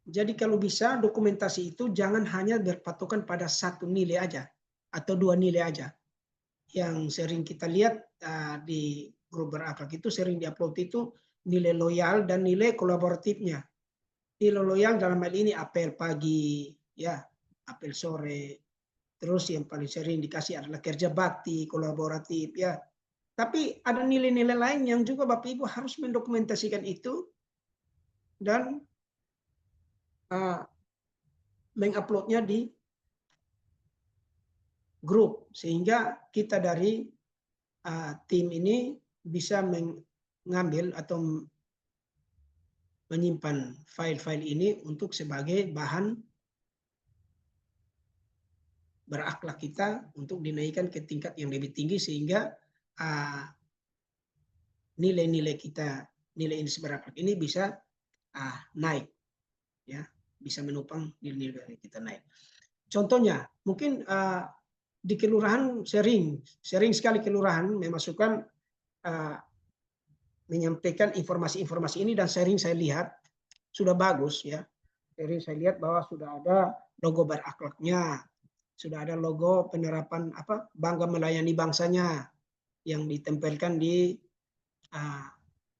Jadi kalau bisa dokumentasi itu jangan hanya berpatokan pada satu nilai aja atau dua nilai aja. Yang sering kita lihat di grup berakhlak itu sering diupload itu nilai loyal dan nilai kolaboratifnya. Nilai loyal dalam hal ini apel pagi, ya, apel sore, terus yang paling sering dikasih adalah kerja bakti, kolaboratif, ya. Tapi ada nilai-nilai lain yang juga Bapak Ibu harus mendokumentasikan itu, dan menguploadnya di grup, sehingga kita dari tim ini bisa mengambil atau menyimpan file-file ini untuk sebagai bahan berakhlak kita untuk dinaikkan ke tingkat yang lebih tinggi, sehingga nilai-nilai kita, nilai indeks berakhlak ini bisa naik, ya, bisa menopang nilai-nilai kita naik. Contohnya, mungkin di kelurahan sering sekali kelurahan memasukkan menyampaikan informasi-informasi ini, dan sering saya lihat sudah bagus, ya. Sering saya lihat bahwa sudah ada logo berakhlaknya, sudah ada logo penerapan bangga melayani bangsanya yang ditempelkan di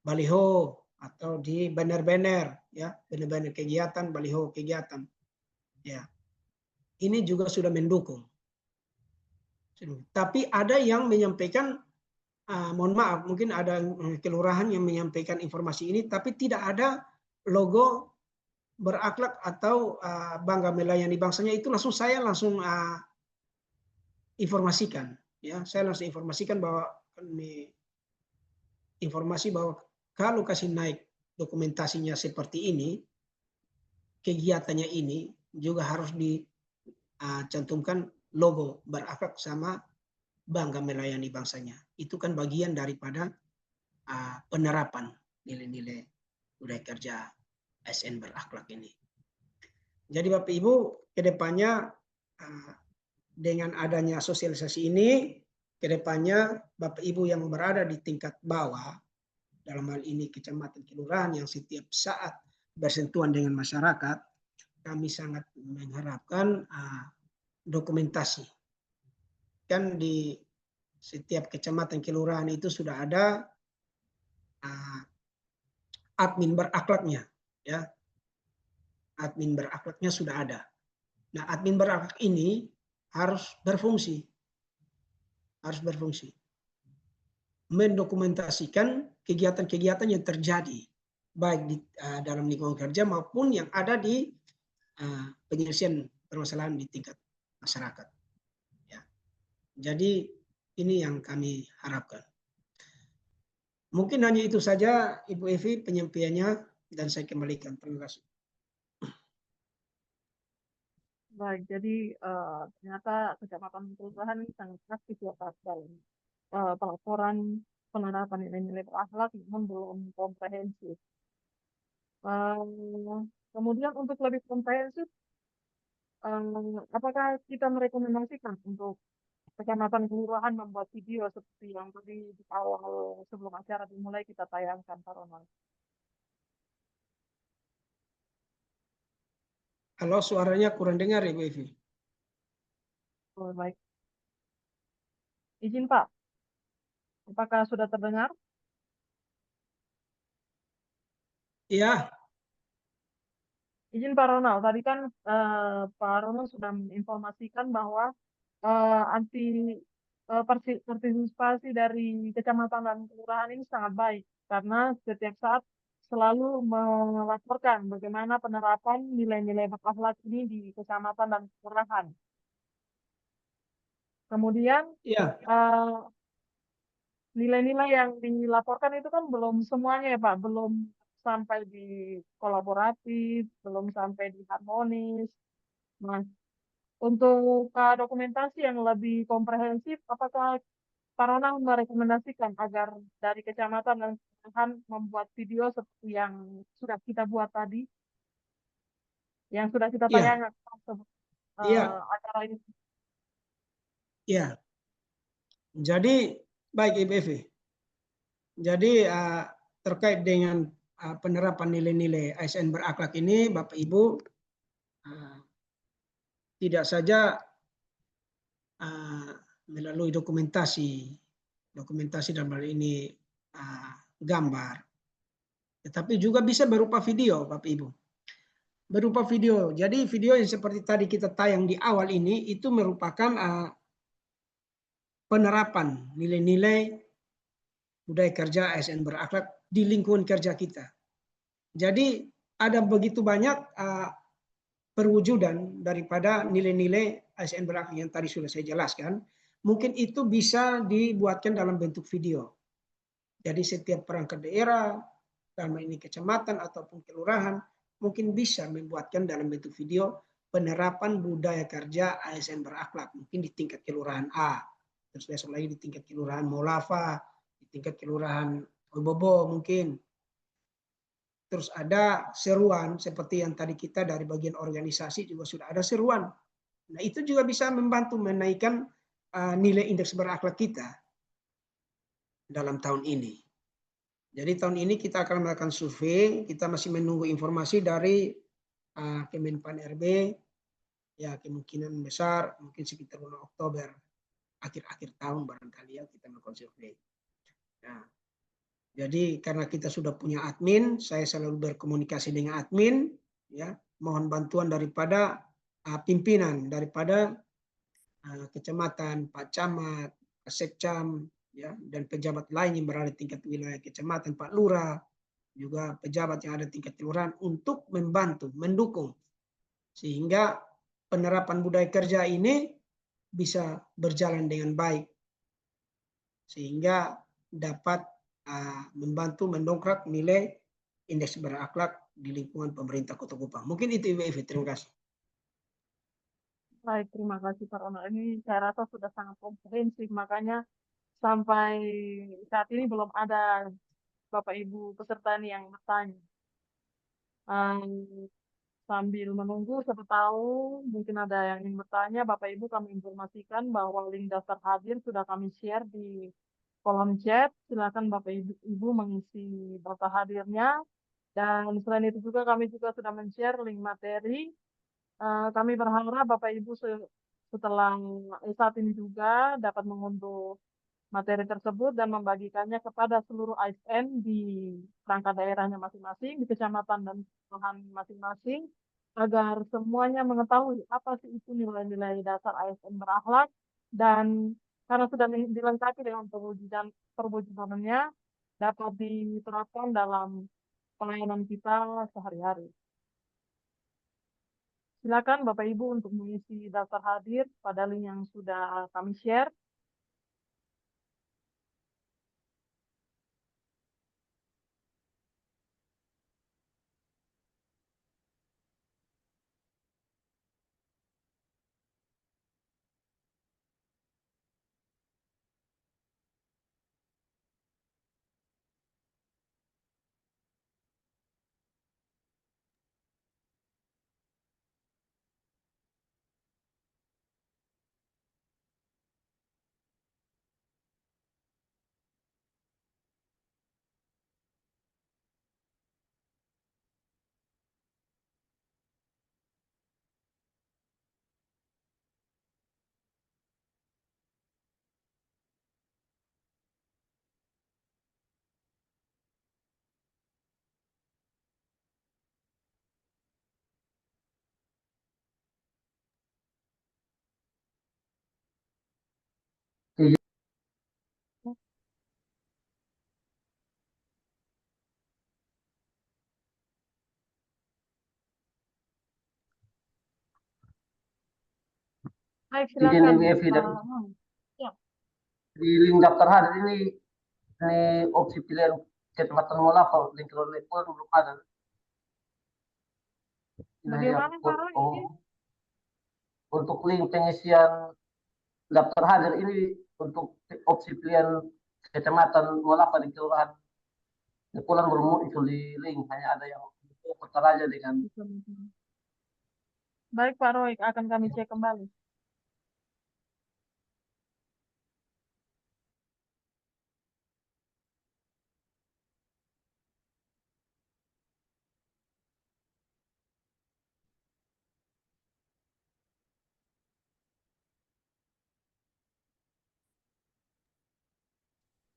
baliho atau di banner-banner, ya, banner-banner kegiatan, baliho kegiatan, ya. Ini juga sudah mendukung. Tapi ada yang menyampaikan, mohon maaf, mungkin ada kelurahan yang menyampaikan informasi ini, tapi tidak ada logo berakhlak atau bangga melayani bangsanya. Itu saya langsung informasikan, ya, saya langsung informasikan bahwa informasi bahwa kalau kasih naik dokumentasinya seperti ini, kegiatannya ini juga harus dicantumkan logo berakhlak sama bangga melayani bangsanya. Itu kan bagian daripada penerapan nilai-nilai budaya kerja ASN berakhlak ini. Jadi Bapak Ibu, kedepannya dengan adanya sosialisasi ini, kedepannya Bapak Ibu yang berada di tingkat bawah, dalam hal ini kecamatan kelurahan yang setiap saat bersentuhan dengan masyarakat, kami sangat mengharapkan dokumentasi. Kan di setiap kecamatan kelurahan itu sudah ada admin berakhlaknya, ya. Admin berakhlaknya sudah ada. Nah, admin berakhlak ini harus berfungsi, mendokumentasikan kegiatan-kegiatan yang terjadi baik di dalam lingkungan kerja maupun yang ada di penyelesaian permasalahan di tingkat masyarakat. Ya. Jadi ini yang kami harapkan. Mungkin hanya itu saja Ibu Evi penyampaiannya, dan saya kembalikan. Terima kasih. Baik, jadi ternyata kecamatan kelurahan ini sangat aktif ya Pak dalam pelaporan penerapan nilai-nilai berakhlak, namun belum komprehensif. Kemudian untuk lebih komprehensif, apakah kita merekomendasikan untuk kecamatan kelurahan membuat video seperti yang tadi di awal sebelum acara dimulai kita tayangkan, Pak Ronald? Halo, suaranya kurang dengar Ibu Evi. Oh, baik. Izin Pak, apakah sudah terdengar? Iya. Izin Pak Ronald, tadi kan Pak Ronald sudah menginformasikan bahwa partisipasi dari kecamatan dan kelurahan ini sangat baik karena setiap saat selalu melaporkan bagaimana penerapan nilai-nilai berakhlak ini di kecamatan dan kelurahan. Kemudian nilai-nilai yang dilaporkan itu kan belum semuanya ya Pak, belum sampai di kolaboratif, belum sampai di harmonis. Nah, untuk dokumentasi yang lebih komprehensif, apakah Pak Ronald merekomendasikan agar dari kecamatan dan kelurahan membuat video seperti yang sudah kita buat tadi, yang sudah kita tayangkan acara ini? Iya. Jadi baik Ibu Evi. Jadi terkait dengan penerapan nilai-nilai ASN berakhlak ini, Bapak Ibu tidak saja melalui dokumentasi dalam hal ini gambar, tetapi juga bisa berupa video, Bapak Ibu. Berupa video. Jadi video yang seperti tadi kita tayang di awal ini itu merupakan penerapan nilai-nilai budaya kerja ASN berakhlak di lingkungan kerja kita. Jadi ada begitu banyak perwujudan daripada nilai-nilai ASN berakhlak yang tadi sudah saya jelaskan, mungkin itu bisa dibuatkan dalam bentuk video. Jadi setiap perangkat daerah, dalam ini kecamatan ataupun kelurahan, mungkin bisa membuatkan dalam bentuk video penerapan budaya kerja ASN berakhlak. Mungkin di tingkat kelurahan A, terus besok lagi di tingkat kelurahan Molava, di tingkat kelurahan Obobo mungkin. Terus ada seruan seperti yang tadi kita dari bagian organisasi juga sudah ada seruan. Nah itu juga bisa membantu menaikkan nilai indeks berakhlak kita dalam tahun ini. Jadi tahun ini kita akan melakukan survei, kita masih menunggu informasi dari Kemenpan RB, ya kemungkinan besar mungkin sekitar bulan Oktober, akhir-akhir tahun barangkali ya kita melakukan survei. Nah, jadi karena kita sudah punya admin, saya selalu berkomunikasi dengan admin, ya mohon bantuan daripada pimpinan, daripada kecamatan, Pak Camat, Pak Sekcam, ya dan pejabat lain yang berada di tingkat wilayah kecamatan, Pak Lurah, juga pejabat yang ada tingkat kelurahan untuk membantu, mendukung sehingga penerapan budaya kerja ini bisa berjalan dengan baik sehingga dapat membantu mendongkrak nilai indeks berakhlak di lingkungan pemerintah Kota Kupang. Mungkin itu Ibu Evi, terima kasih. Baik, terima kasih Pak Ronald. Ini saya rasa sudah sangat komprehensif, makanya sampai saat ini belum ada Bapak Ibu peserta nih yang bertanya. Sambil menunggu, siapa tahu mungkin ada yang ingin bertanya, Bapak Ibu kami informasikan bahwa link daftar hadir sudah kami share di kolom chat. Silakan Bapak Ibu mengisi daftar hadirnya. Dan selain itu juga kami juga sudah men-share link materi. Kami berharap Bapak Ibu setelah saat ini juga dapat mengunduh materi tersebut dan membagikannya kepada seluruh ASN di perangkat daerahnya masing-masing, di kecamatan dan kelurahan masing-masing, agar semuanya mengetahui apa sih itu nilai-nilai dasar ASN berakhlak, dan karena sudah dilengkapi dengan perwujudannya dapat diterapkan dalam pelayanan kita sehari-hari. Silakan Bapak Ibu untuk mengisi daftar hadir pada link yang sudah kami share. Baik, silakan. Ya. Di link daftar hadir ini opsi pilihan kecamatan Molava, link pun belum ada. Bagaimana Pak Roy ini? Untuk link pengisian daftar hadir ini untuk opsi pilihan kecamatan Molava di kelurahan pulang belum muncul di link, hanya ada yang Kota Raja dengan. Baik Pak Roy, akan kami cek kembali.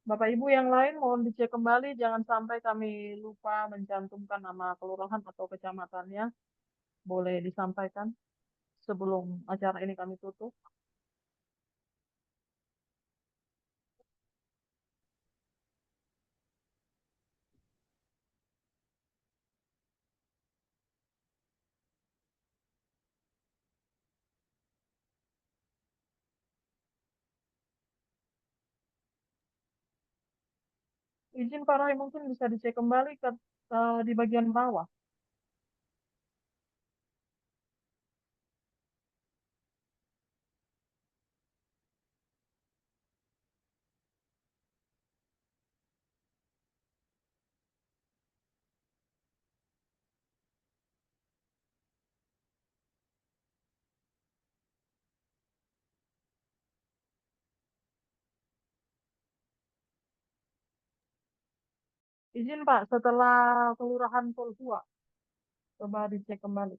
Bapak Ibu yang lain mohon dicek kembali, jangan sampai kami lupa mencantumkan nama kelurahan atau kecamatannya. Boleh disampaikan sebelum acara ini kami tutup. Izin Pak Rai, mungkin bisa dicek kembali di bagian bawah. Izin Pak, setelah Kelurahan Polhua, coba dicek kembali.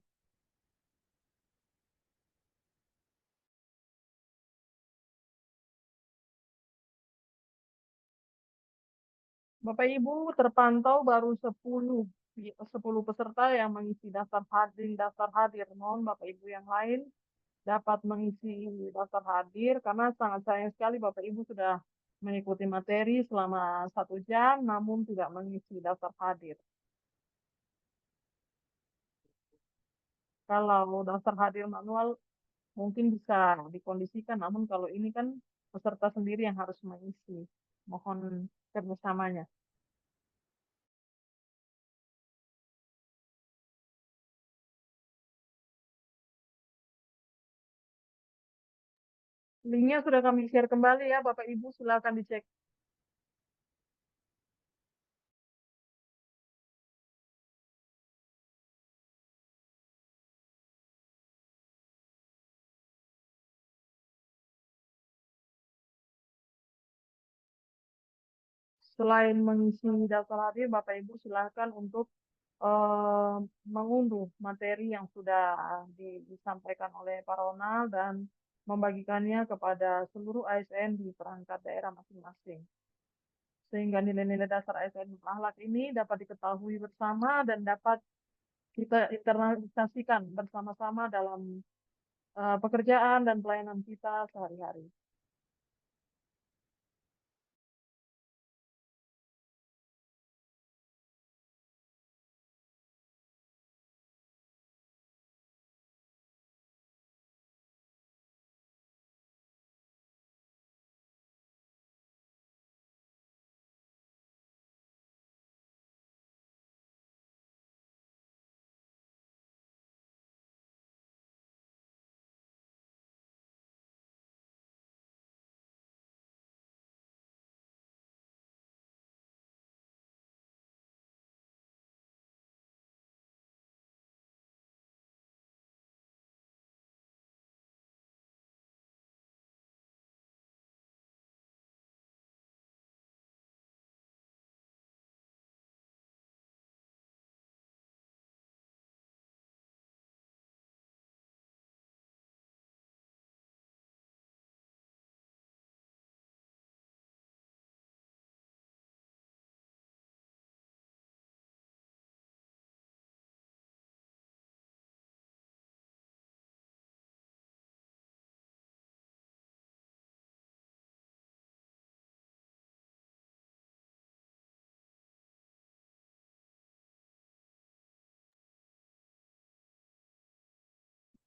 Bapak Ibu, terpantau baru 10 peserta yang mengisi daftar hadir. Mohon Bapak Ibu yang lain dapat mengisi daftar hadir karena sangat sayang sekali Bapak Ibu sudah mengikuti materi selama 1 jam namun tidak mengisi daftar hadir. Kalau daftar hadir manual mungkin bisa dikondisikan, namun kalau ini kan peserta sendiri yang harus mengisi. Mohon kerjasamanya. Linknya sudah kami share kembali ya, Bapak Ibu silakan dicek. Selain mengisi daftar hadir, Bapak Ibu silakan untuk eh, mengunduh materi yang sudah disampaikan oleh Pak Ronald dan membagikannya kepada seluruh ASN di perangkat daerah masing-masing. Sehingga nilai-nilai dasar ASN akhlak ini dapat diketahui bersama dan dapat kita internalisasikan bersama-sama dalam pekerjaan dan pelayanan kita sehari-hari.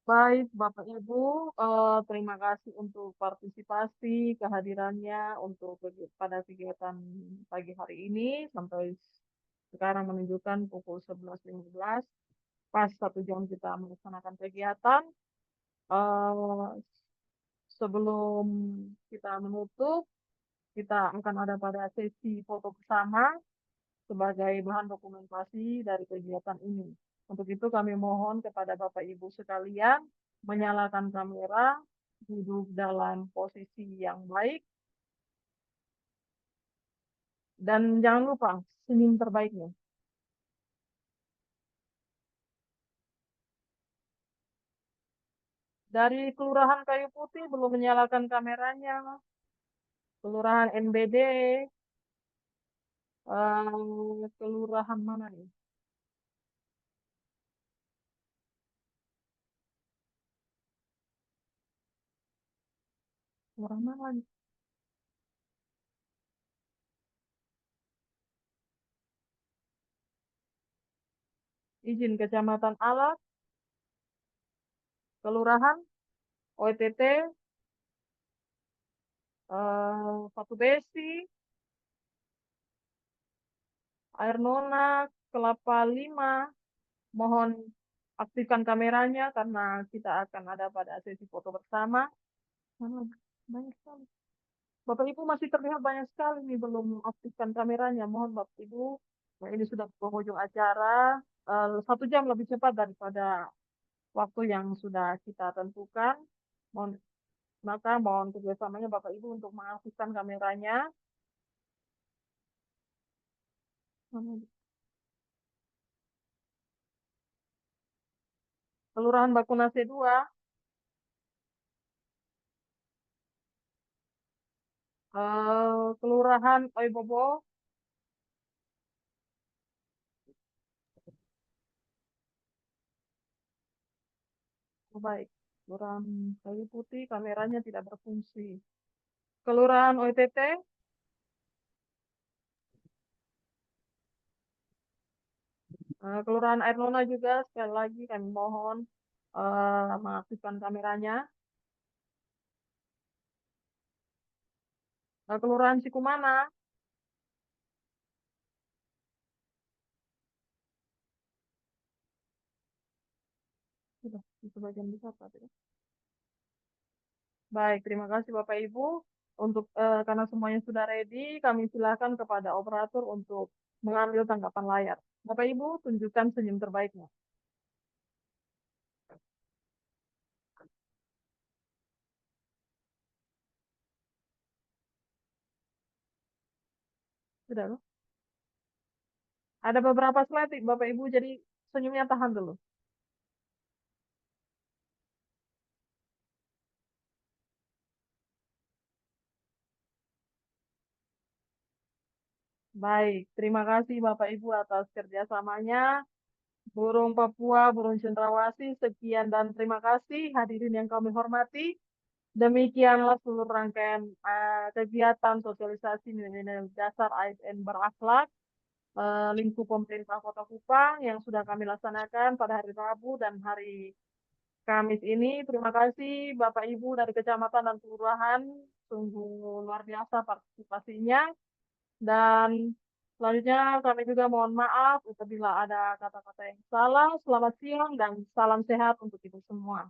Baik, Bapak Ibu, terima kasih untuk partisipasi kehadirannya pada kegiatan pagi hari ini sampai sekarang menunjukkan pukul 11.15. Pas 1 jam kita melaksanakan kegiatan. Eh, Sebelum kita menutup, kita akan ada pada sesi foto bersama sebagai bahan dokumentasi dari kegiatan ini. Untuk itu kami mohon kepada Bapak Ibu sekalian menyalakan kamera, duduk dalam posisi yang baik, dan jangan lupa senyum terbaiknya. Dari Kelurahan Kayu Putih belum menyalakan kameranya. Kelurahan NBD, Kelurahan mana nih? Kelurahan mana nih? Izin Kecamatan Alat, Kelurahan OTT, Satu Besi, Air Nona, Kelapa 5, mohon aktifkan kameranya karena kita akan ada pada sesi foto bersama. Banyak sekali. Bapak Ibu masih terlihat banyak sekali nih belum aktifkan kameranya. Mohon Bapak Ibu, nah ini sudah penghujung acara, 1 jam lebih cepat daripada waktu yang sudah kita tentukan. Mohon kerjasamanya Bapak Ibu untuk mengaktifkan kameranya. Kelurahan Bakunase 2, Kelurahan Oibobo, baik. Kelurahan Kayu Putih kameranya tidak berfungsi. Kelurahan OITT, Kelurahan Air Nona juga sekali lagi kami mohon mengaktifkan kameranya. Kelurahan Sikumana, sudah itu bagian besar tadi. Baik, terima kasih Bapak Ibu. Untuk karena semuanya sudah ready, kami silakan kepada operator untuk mengambil tangkapan layar. Bapak Ibu, tunjukkan senyum terbaiknya. Sudah loh. Ada beberapa slide Bapak Ibu, jadi senyumnya tahan dulu. Baik, terima kasih Bapak Ibu atas kerjasamanya. Burung Papua, burung cendrawasih, sekian dan terima kasih hadirin yang kami hormati. Demikianlah seluruh rangkaian kegiatan sosialisasi nilai-nilai dasar ASN berakhlak lingkup pemerintah Kota Kupang yang sudah kami laksanakan pada hari Rabu dan hari Kamis ini. Terima kasih Bapak Ibu dari kecamatan dan kelurahan, sungguh luar biasa partisipasinya. Dan selanjutnya kami juga mohon maaf apabila ada kata-kata yang salah. Selamat siang dan salam sehat untuk kita semua.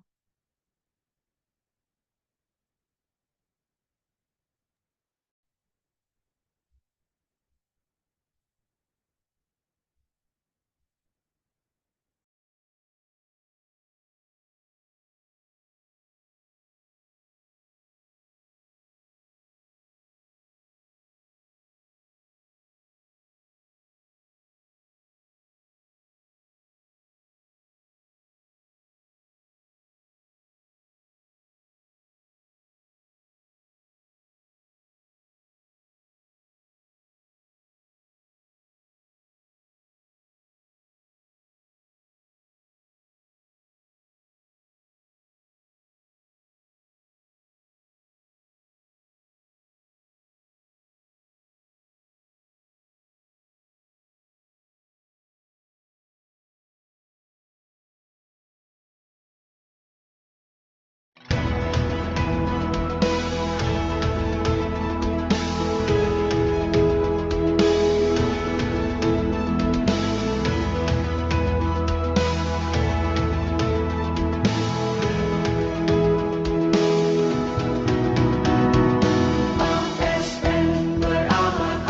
ASN berawak,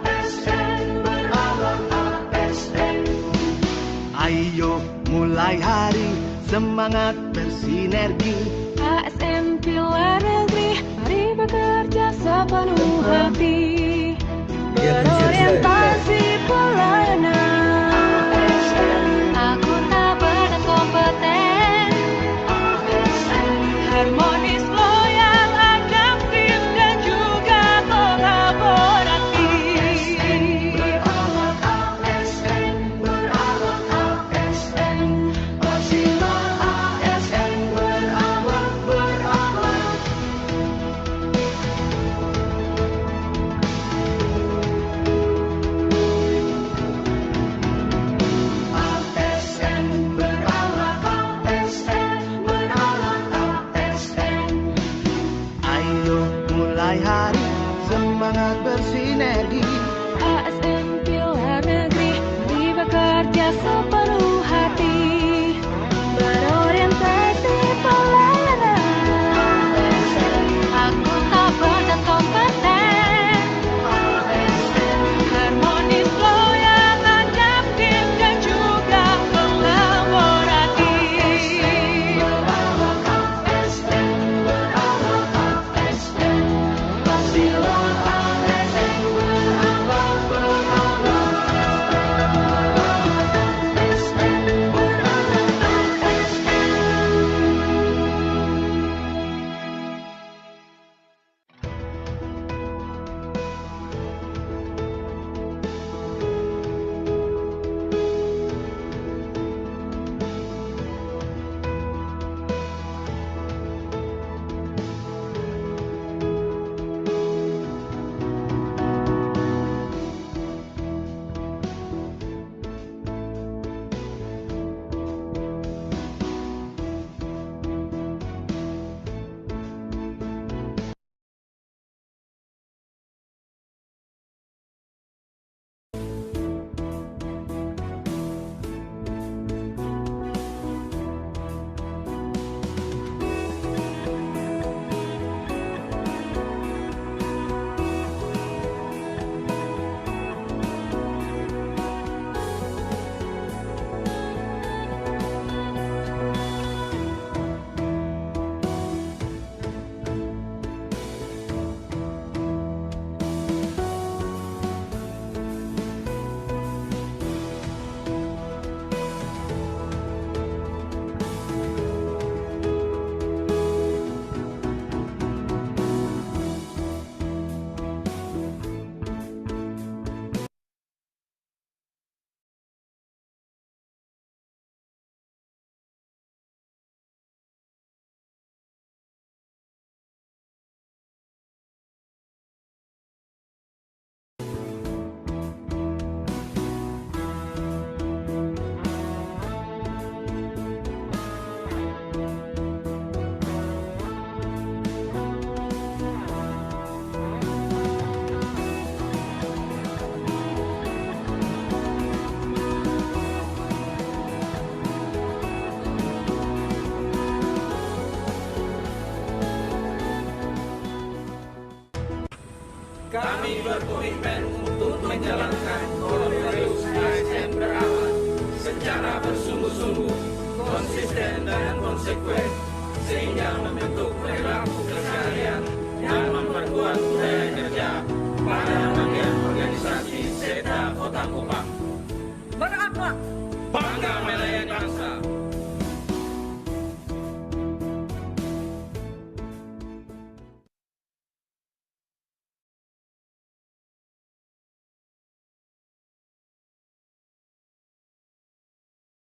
ASN berawak, ASN. Ayo mulai hari semangat bersinergi. ASN Pilar Negeri, mari bekerja sepenuh hati, berorientasi pelayanan, akuntabel dan kompeten, harmonis, loyal, adaptif dan juga kolaboratif. Berawak ASN, berawak ASN, pastilah ASN berawak, berawak. ASN berawak, ASN berawak, ASN. Ayo mulai hari semangat bersinergi. ASN Pilar Negeri. Kami berkomitmen untuk menjalankan Koronerius ASN berawal secara bersungguh-sungguh, konsisten dan konsekuen, sehingga membentuk perilaku keseharian dan memperkuat budaya kerja pada bagian organisasi SETA Kota Kupang. Berakhlak